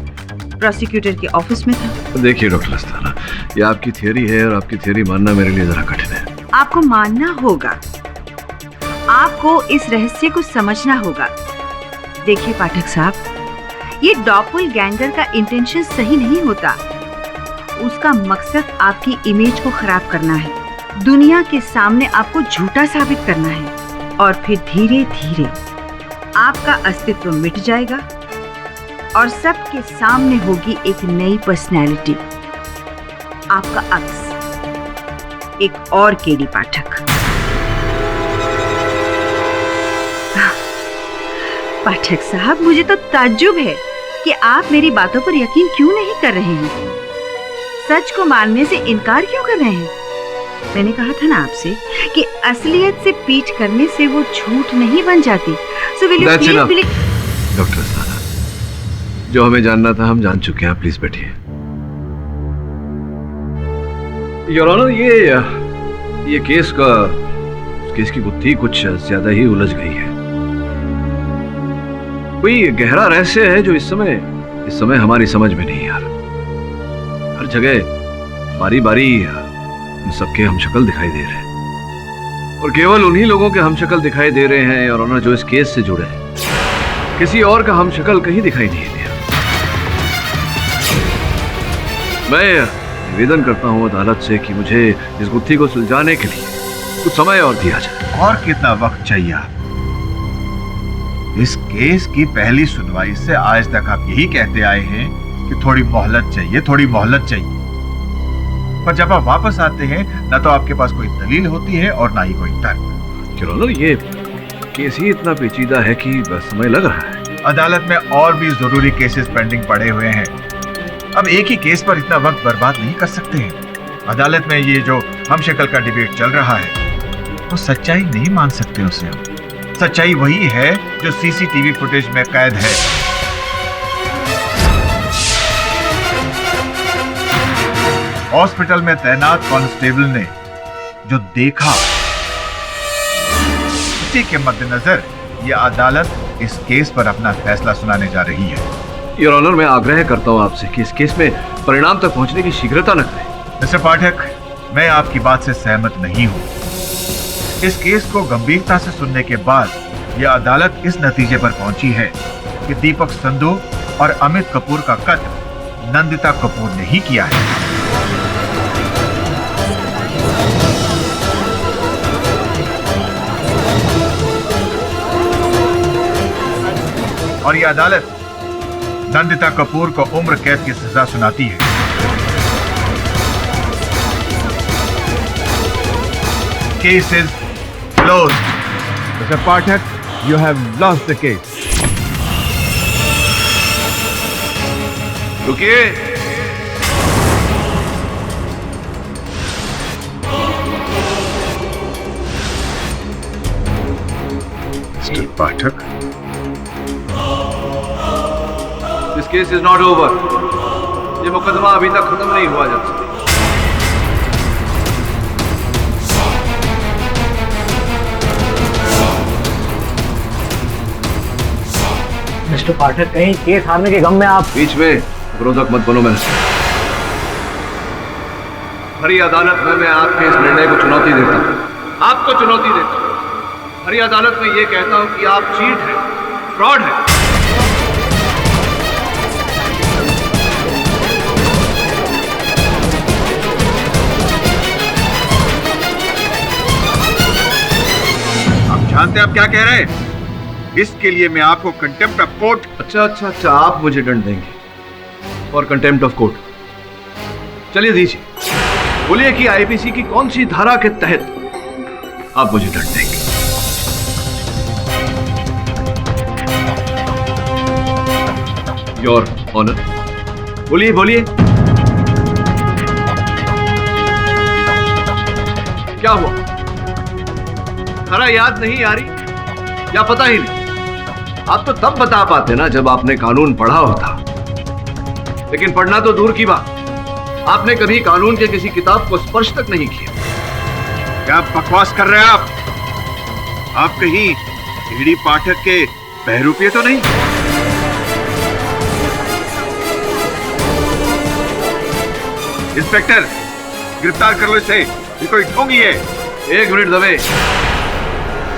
प्रोसिक्यूटर के ऑफिस में था। देखिए डॉक्टर अस्थाना, ये आपकी थियरी है और आपकी थियरी मानना मेरे लिए जरा कठिन है। आपको मानना होगा, आपको इस रहस्य को समझना होगा। देखिए पाठक साहब, ये डॉपलगैंगर का इंटेंशन सही नहीं होता। उसका मकसद आपकी इमेज को खराब करना है, दुनिया के सामने आपको झूठा साबित करना है, और फिर धीरे धीरे आपका अस्तित्व मिट जाएगा और सबके सामने होगी एक नई पर्सनैलिटी, आपका अक्स, एक और केडी पाठक। पाठक साहब, मुझे तो ताज्जुब है कि आप मेरी बातों पर यकीन क्यों नहीं कर रहे हैं, सच को मानने से इनकार क्यों कर रहे हैं। मैंने कहा था ना आपसे कि असलियत से पीठ करने से वो झूठ नहीं बन जाती। So will you please doctor Asthana, जो हमें जानना था हम जान चुके हैं, प्लीज बैठिए। योर ऑनर, ये केस की गुत्थी कुछ ज्यादा ही उलझ गई है। कोई गहरा रहस्य है जो इस समय हमारी समझ में नहीं आ रहा। हर जगह बारी बारी इन सबके हमशक्ल दिखाई दे रहे हैं, और केवल उन्हीं लोगों के हमशक्ल दिखाई दे रहे हैं और ऑनर जो इस केस से जुड़े हैं। किसी और का हमशक्ल कहीं दिखाई नहीं दिया। मैं निवेदन करता हूं अदालत से कि मुझे इस गुत्थी को सुलझाने के लिए कुछ समय और दिया जाए। और कितना वक्त चाहिए आप? इस केस की पहली सुनवाई से आज तक आप यही कहते आए हैं कि थोड़ी मोहलत चाहिए, थोड़ी मोहलत चाहिए। पर जब आप वापस आते हैं ना तो आपके पास कोई दलील होती है और ना ही कोई तर्क। चलो, ये केस ही इतना पेचीदा है कि बस समय लग रहा है। अदालत में और भी जरूरी केसेस पेंडिंग पड़े हुए हैं। अब एक ही केस पर इतना वक्त बर्बाद नहीं कर सकते हैं। अदालत में ये जो हमशक्ल का डिबेट चल रहा है वो सच्चाई नहीं मान सकते उसे हम। सच्चाई वही है जो सीसीटीवी फुटेज में कैद है। हॉस्पिटल में तैनात कांस्टेबल ने जो देखा, उसी के मद्देनजर ये अदालत इस केस पर अपना फैसला सुनाने जा रही है। योर ऑनर, मैं आग्रह करता हूं आपसे कि इस केस में परिणाम तक पहुंचने की शीघ्रता न करें। मिस्टर पाठक, मैं आपकी बात से सहमत नहीं हूं। इस केस को गंभीरता से सुनने के बाद यह अदालत इस नतीजे पर पहुंची है कि दीपक संधू और अमित कपूर का कत्ल नंदिता कपूर ने ही किया है। और यह अदालत नंदिता कपूर को उम्र कैद की सजा सुनाती है। Case is closed. Mister Pathak, you have lost the case. रुकिए। Mister Pathak, this case is not over. ये मुकदमा अभी तक खत्म नहीं हुआ जज। मिस्टर पाठक, कहीं केस हारने के गम में आप बीच में विरोधक मत बनो। मैंने हरी अदालत में मैं आपके इस निर्णय को चुनौती देता हूं, आपको चुनौती देता हूं। हरी अदालत में ये कहता हूं कि आप चीट हैं, फ्रॉड हैं। आप जानते हैं आप क्या कह रहे हैं? इसके लिए मैं आपको कंटेम्प्ट ऑफ कोर्ट। अच्छा, आप मुझे दंड देंगे और कंटेम्प्ट ऑफ कोर्ट। चलिए दीजिए, बोलिए कि आईपीसी की कौन सी धारा के तहत आप मुझे दंड देंगे। योर ऑनर, बोलिए बोलिए, क्या हुआ? धारा याद नहीं आ रही या पता ही नहीं? आप तो तब बता पाते ना जब आपने कानून पढ़ा होता, लेकिन पढ़ना तो दूर की बात, आपने कभी कानून के किसी किताब को स्पर्श तक नहीं किया। क्या बकवास कर रहे हैं आप? आप कहीं ईडी पाठक के बहरूपिये तो नहीं? इंस्पेक्टर, गिरफ्तार कर लो इसे। ये कोई ढोंगी है। एक मिनट दबे।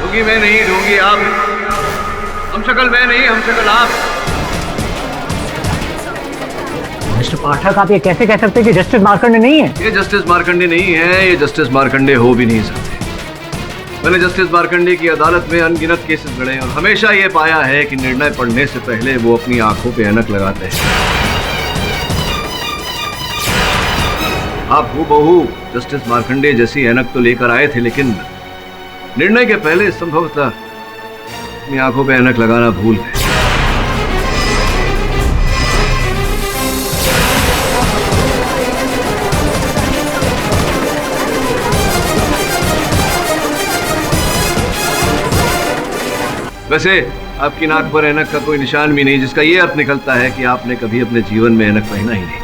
ढोंगी मैं नहीं, ढोंगी आप। हमशक्ल मैं नहीं, हमशक्ल आप। मिस्टर पाठक, आप ये कैसे कह सकते हैं कि जस्टिस मार्कंडे नहीं है? ये जस्टिस मार्कंडे नहीं है, ये जस्टिस मार्कंडे हो भी नहीं सकते। मैंने जस्टिस मार्कंडे की अदालत में अनगिनत केसेस लड़े और हमेशा ये पाया है कि निर्णय पढ़ने से पहले वो अपनी आंखों पे ऐनक लगाते हैं। आप हूबहू जस्टिस मार्कंडे जैसी ऐनक तो लेकर आए थे, लेकिन निर्णय के पहले संभवतः अपनी आंखों पे ऐनक लगाना भूल गए। वैसे आपकी नाक पर ऐनक का कोई निशान भी नहीं, जिसका ये अर्थ निकलता है कि आपने कभी अपने जीवन में ऐनक पहना ही नहीं।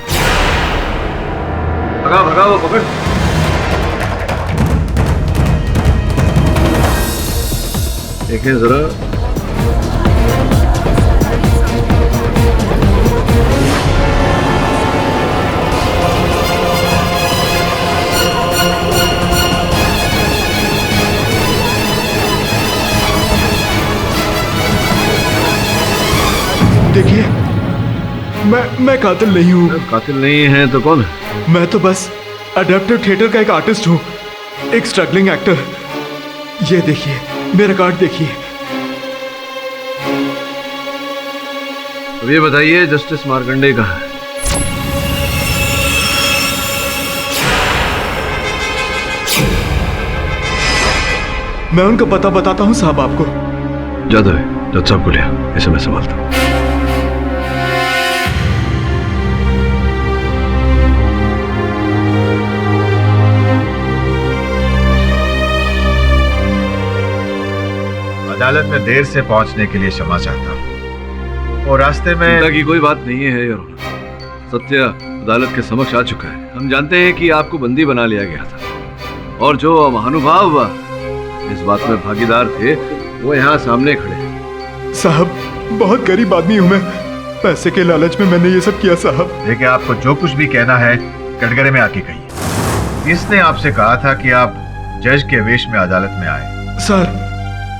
भगा भगा वो पकड़। देखें जरा। देखिए, मैं कातिल नहीं हूँ। कातिल नहीं है तो कौन है? मैं तो बस अडैप्टिव थिएटर का एक आर्टिस्ट हूँ, एक स्ट्रगलिंग एक्टर। ये देखिए, मेरा कार्ड देखिए। अब ये बताइए, जस्टिस मार्कंडे कहाँ है? मैं उनका पता बताता हूँ साहब आपको। जादव है, जज साहब को लिया, इसे मैं संभालता हूँ। अदालत में देर से पहुंचने के लिए क्षमा चाहता हूं और रास्ते में। चिंता की कोई बात नहीं है योर ऑनर। सत्य अदालत के समक्ष आ चुका है। हम जानते हैं कि आपको बंदी बना लिया गया था और जो महानुभाव इस बात में भागीदार थे वो यहाँ सामने खड़े हैं। साहब, बहुत गरीब आदमी हूँ मैं, पैसे के लालच में मैंने ये सब किया साहब। देखिए, आपको जो कुछ भी कहना है कटघरे में आके कहिए। इसने आपसे कहा था कि आप जज के वेश में अदालत में आए। सर,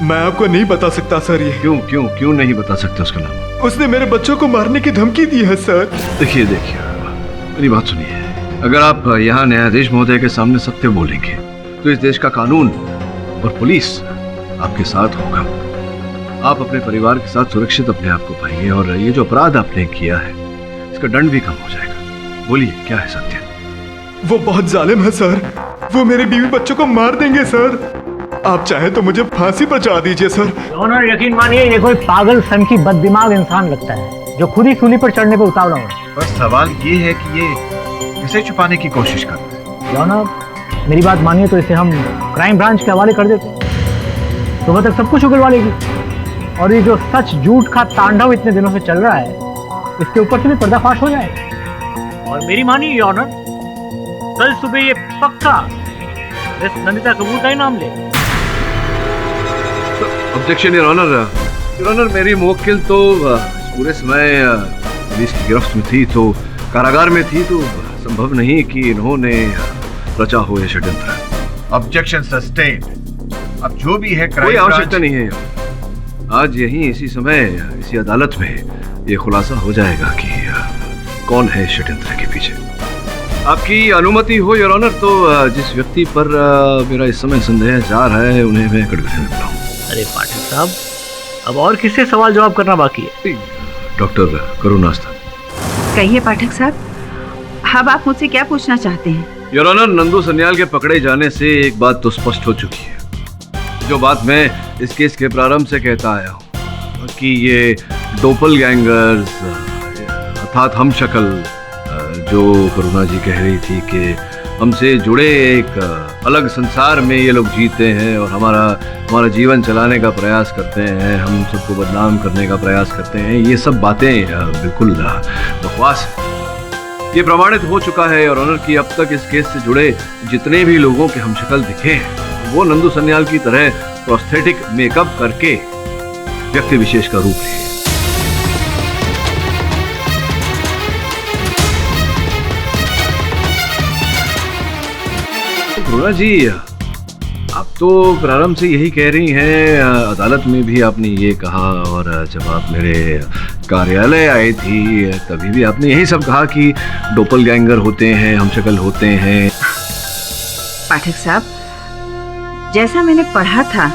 मैं आपको नहीं बता सकता सर। ये क्यों नहीं बता सकते उसका नाम? उसने मेरे बच्चों को मारने की धमकी दी है सर। देखिए मेरी बात सुनिए। अगर आप यहाँ न्यायाधीश महोदय के सामने सत्य बोलेंगे तो इस देश का कानून और पुलिस आपके साथ होगा। आप अपने परिवार के साथ सुरक्षित अपने आप को पाएंगे और ये जो अपराध आपने किया है इसका दंड भी कम हो जाएगा। बोलिए, क्या है सत्य? वो बहुत जालिम है सर। वो मेरे बीवी बच्चों को मार देंगे सर। आप चाहे तो मुझे फांसी पर चढ़ा दीजिए सर। ऑनर, यकीन मानिए ये कोई पागल सन की बददिमाग इंसान लगता है जो खुद ही सूली पर चढ़ने पर उतावला हो। बस सवाल ये है कि ये किसे छुपाने की कोशिश कर रहा है। ऑनर, मेरी बात मानिए तो इसे हम क्राइम ब्रांच के हवाले कर देते, सुबह तक सब कुछ उगलवा लेगी। और ये जो सच झूठ का तांडव इतने दिनों से चल रहा है, इसके ऊपर से भी पर्दाफाश हो जाएगा। और मेरी मानिए ऑनर, कल सुबह ये पक्का मिस नंदिता कपूर का ही नाम ले। Objection your honour. Your honour, मेरी मुवक्किल तो पूरे समय पुलिस की गिरफ्त में थी, तो कारागार में थी, तो संभव नहीं कि इन्होंने रचा हो ये षड्यंत्र। Objection sustained. अब जो भी है कोई आवश्यकता नहीं है। आज यहीं इसी समय इसी अदालत में ये खुलासा हो जाएगा कि कौन है षड्यंत्र के पीछे। आपकी अनुमति हो योर ऑनर तो जिस व्यक्ति पर मेरा इस समय संदेह जा रहा है उन्हें मैं कटघरे में बुलाऊं। अरे पाठक साहब, अब और किससे सवाल जवाब करना बाकी है? डॉक्टर करो नाश्ता। कहिए पाठक साहब, अब आप मुझसे क्या पूछना चाहते हैं? योर ऑनर, नंदू सन्याल के पकड़े जाने से एक बात तो स्पष्ट हो चुकी है। जो बात मैं इस केस के प्रारंभ से कहता आया हूँ कि ये डोपलगैंगर्स अर्थात हम शक्ल, जो करुणा जी कह रही थी कि हमसे जुड़े एक अलग संसार में ये लोग जीते हैं और हमारा जीवन चलाने का प्रयास करते हैं, हम सबको बदनाम करने का प्रयास करते हैं, ये सब बातें बिल्कुल बकवास है। ये प्रमाणित हो चुका है और ऑनर की अब तक इस केस से जुड़े जितने भी लोगों के हम शक्ल दिखे हैं वो नंदू सन्याल की तरह प्रोस्थेटिक मेकअप करके व्यक्ति विशेष का रूप लिए। करुणा जी, आप तो प्रारंभ से यही कह रही हैं, अदालत में भी आपने ये कहा और जब आप मेरे कार्यालय आई थी तभी भी आपने यही सब कहा कि डोपलगैंगर होते हैं, हम शक्ल होते हैं। पाठक साहब, जैसा मैंने पढ़ा था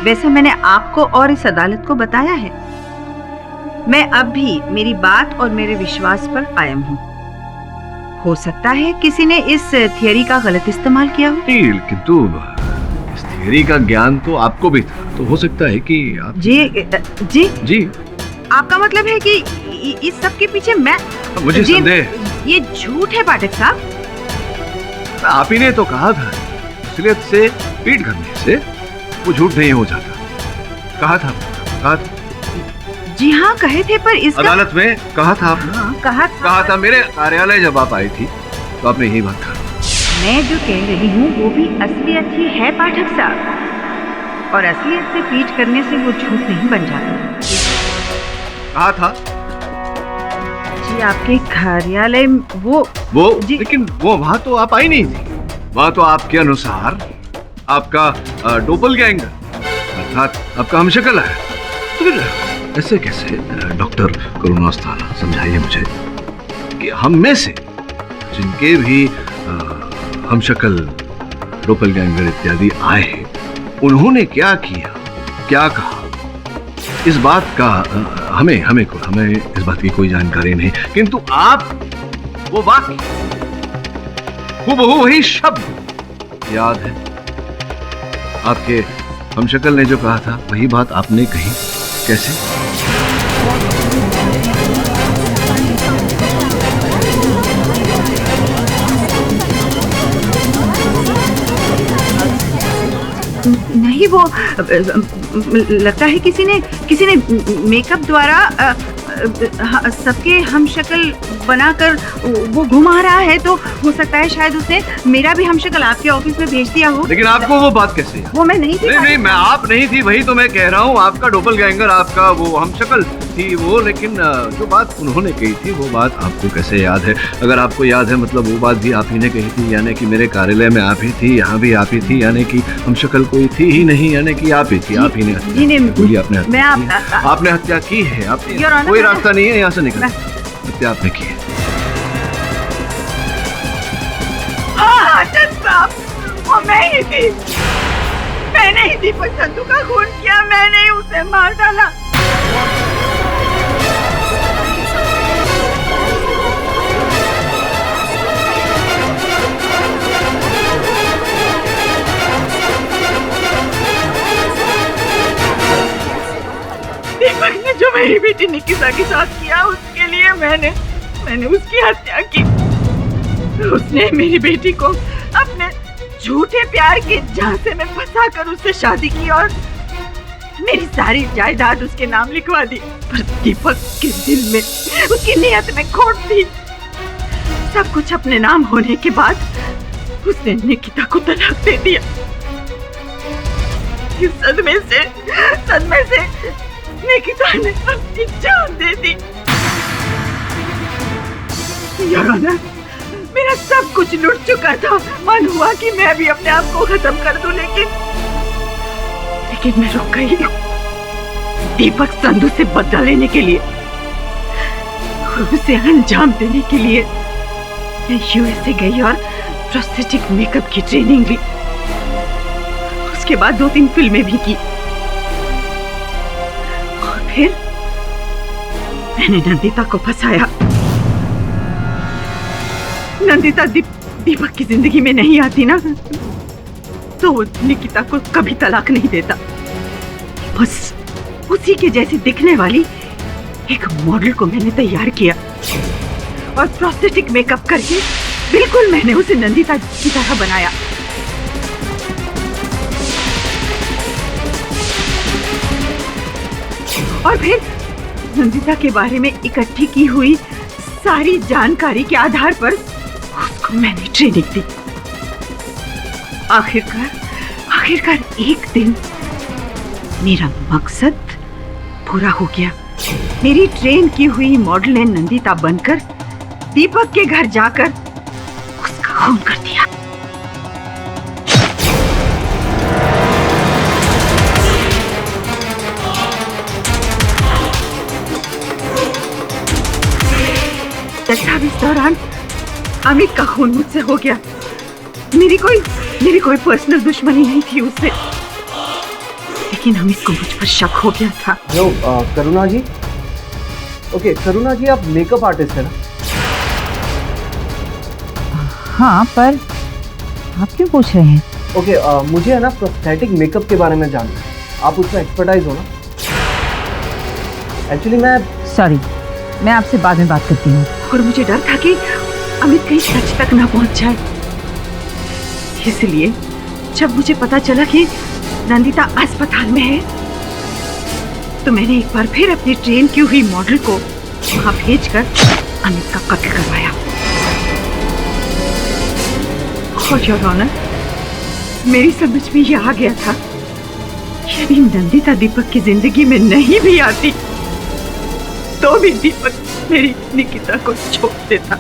वैसा मैंने आपको और इस अदालत को बताया है। मैं अब भी मेरी बात और मेरे विश्वास पर कायम हूँ। हो सकता है किसी ने इस थियरी का गलत इस्तेमाल किया हो। किंतु इस थियरी का ज्ञान तो आपको भी था, तो हो सकता है कि आप... जी आपका मतलब है कि इस सब के पीछे मैं... मुझे संदेह, ये झूठ है पाठक साहब। आप ही ने तो कहा था असलियत से पीठ करने से वो झूठ नहीं हो जाता, कहा था। कहा जी हाँ कहे थे, पर इसका अदालत में कहा था आपने? हाँ, कहा था मेरे कार्यालय जब आप आई थी तो आपने यही बात कहा। मैं जो कह रही हूँ वो भी असलियत ही है पाठक साहब, और असलियत से पीट करने से वो झूठ नहीं बन जाता। कहा था जी आपके कार्यालय वो लेकिन वो वहां तो आप आई नहीं थी। वहां तो आपके अनुसार आपका डोपलगैंगर अर्थात आपका हमशक्ल है। तो फिर ऐसे कैसे? डॉक्टर करुणास्थाना समझाइए मुझे कि हम में से जिनके भी हमशक्ल डोपलगैंगर इत्यादि आए उन्होंने क्या किया, क्या कहा, इस बात का हमें इस बात की कोई जानकारी नहीं। किंतु आप वो वाक्य हूबहू वही शब्द याद है। आपके हमशक्ल ने जो कहा था वही बात आपने कही। कैसे? नहीं, वो लगता है किसी ने मेकअप द्वारा सबके हमशक्ल बनाकर वो घुमा रहा है, तो हो सकता है शायद उसने मेरा भी हमशक्ल आपके ऑफिस में भेज दिया हो। लेकिन आपको वो बात कैसे याद? वो मैं नहीं थी। नहीं, मैं आप नहीं थी, वही तो मैं कह रहा हूँ। आपका डोपलगैंगर, आपका वो हमशक्ल थी वो, लेकिन जो बात उन्होंने कही थी वो बात आपको कैसे याद है? अगर आपको याद है मतलब वो बात भी आप ही ने कही थी, यानी कि मेरे कार्यालय में आप ही थी, यहाँ भी आप ही थी, यानी कि हमशक्ल कोई थी ही नहीं, यानी कि आप ही थी। आप ही ने आपने हत्या की है। कोई रास्ता नहीं है यहाँ से निकलने। हत्या आपने की है। वो मैं ही थी। मैंने ही दीपक संधू का खून किया, मैंने ही उसे मार डाला। दीपक ने जो मेरी बेटी निकिता के साथ किया उसके लिए मैंने उसकी हत्या की। उसने मेरी बेटी को अपने झूठे प्यार के झांसे में फंसाकर उससे शादी की और मेरी सारी जायदाद उसके नाम लिखवा दी। पर दीपक के दिल में, उसकी नियत में खोट थी। सब कुछ अपने नाम होने के बाद उसने निकिता को तलाक दे दिया। इस सदमे से निकिता ने अपनी जान दे दी। योर ऑनर, मेरा सब कुछ लुट चुका था। मन हुआ कि मैं भी अपने आप को खत्म कर दूं, लेकिन मैं रुक गई। दीपक संधू से बदला लेने के लिए और उसे अंजाम देने के लिए मैं यूएसए गई और प्रोस्थेटिक मेकअप की ट्रेनिंग ली। उसके बाद 2-3 फिल्में भी की और फिर मैंने नंदिता को फंसाया। नंदिता दीपक की जिंदगी में नहीं आती ना, तो वो निकिता को कभी तलाक नहीं देता। बस उसी के जैसी दिखने वाली एक मॉडल को मैंने तैयार किया और प्रोस्थेटिक मेकअप करके बिल्कुल मैंने उसे नंदिता की तरह बनाया। और फिर नंदिता के बारे में इकट्ठी की हुई सारी जानकारी के आधार पर उसको मैंने ट्रेनिंग दी। आखिरकार एक दिन मेरा मकसद पूरा हो गया। मेरी ट्रेन की हुई मॉडल ने नंदिता बनकर दीपक के घर जाकर उसका खून कर दिया। तब इस दौरान अमित का खून मुझसे हो गया। मेरी कोई पर्सनल दुश्मनी नहीं थी उससे, लेकिन अमित को मुझ पर शक हो गया था। हेलो करुणा जी। ओके करुणा जी, आप मेकअप आर्टिस्ट है ना? हाँ, पर आप क्यों पूछ रहे हैं? ओके मुझे है ना प्रोस्थेटिक मेकअप के बारे में जानना है। आप उसमें एक्सपर्टाइज हो ना? एक्चुअली सॉरी, मैं आपसे बाद में बात करती हूँ। और मुझे डर था कि अमित कहीं सच तक ना पहुंच जाए, इसलिए जब मुझे पता चला कि नंदिता अस्पताल में है तो मैंने एक बार फिर अपनी ट्रेन की हुई मॉडल को वहां भेजकर अमित का कत्ल करवाया। और योर ऑनर, मेरी समझ में यह आ गया था यदि नंदिता दीपक की जिंदगी में नहीं भी आती तो भी दीपक मेरी निकिता को छोड़ देता।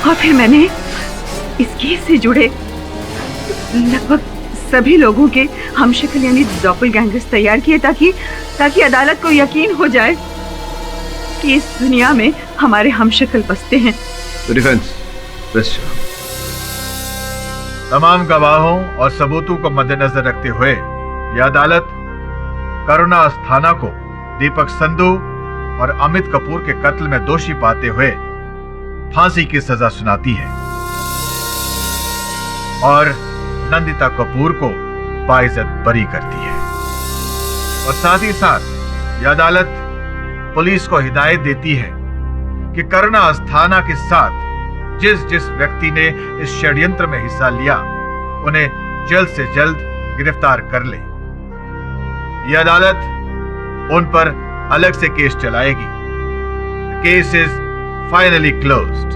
और फिर मैंने इस केस से जुड़े लगभग सभी लोगों के हमशक्ल यानी डॉपलगैंगर्स तैयार किए ताकि अदालत को यकीन हो जाए कि इस दुनिया में हमारे हमशक्ल बसते हैं। डिफेंस तमाम गवाहों और सबूतों को मद्देनजर रखते हुए यह अदालत करुणा अस्थाना को दीपक संधू और अमित कपूर के कत्ल में दोषी पाते हुए फांसी की सजा सुनाती है और नंदिता कपूर को बाइज्जत बरी करती है। और साथ ही साथ यह अदालत पुलिस को हिदायत देती है कि करुणा अस्थाना के साथ जिस व्यक्ति ने इस षड्यंत्र में हिस्सा लिया उन्हें जल्द से जल्द गिरफ्तार कर ले। यह अदालत उन पर अलग से केस चलाएगी। Case is finally closed.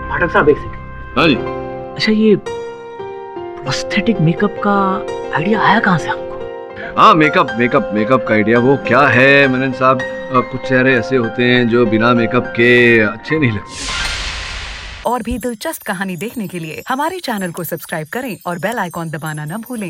Pathak साहब एक सेकंड। हाँ जी। अच्छा, ये प्रोस्थेटिक मेकअप का आइडिया आया कहाँ से आपको? हाँ, मेकअप का आइडिया वो क्या है मनन साहब, कुछ चेहरे ऐसे होते हैं जो बिना मेकअप के अच्छे नहीं लगते। और भी दिलचस्प कहानी देखने के लिए हमारे चैनल को सब्सक्राइब करें और बेल आइकॉन दबाना न भूलें।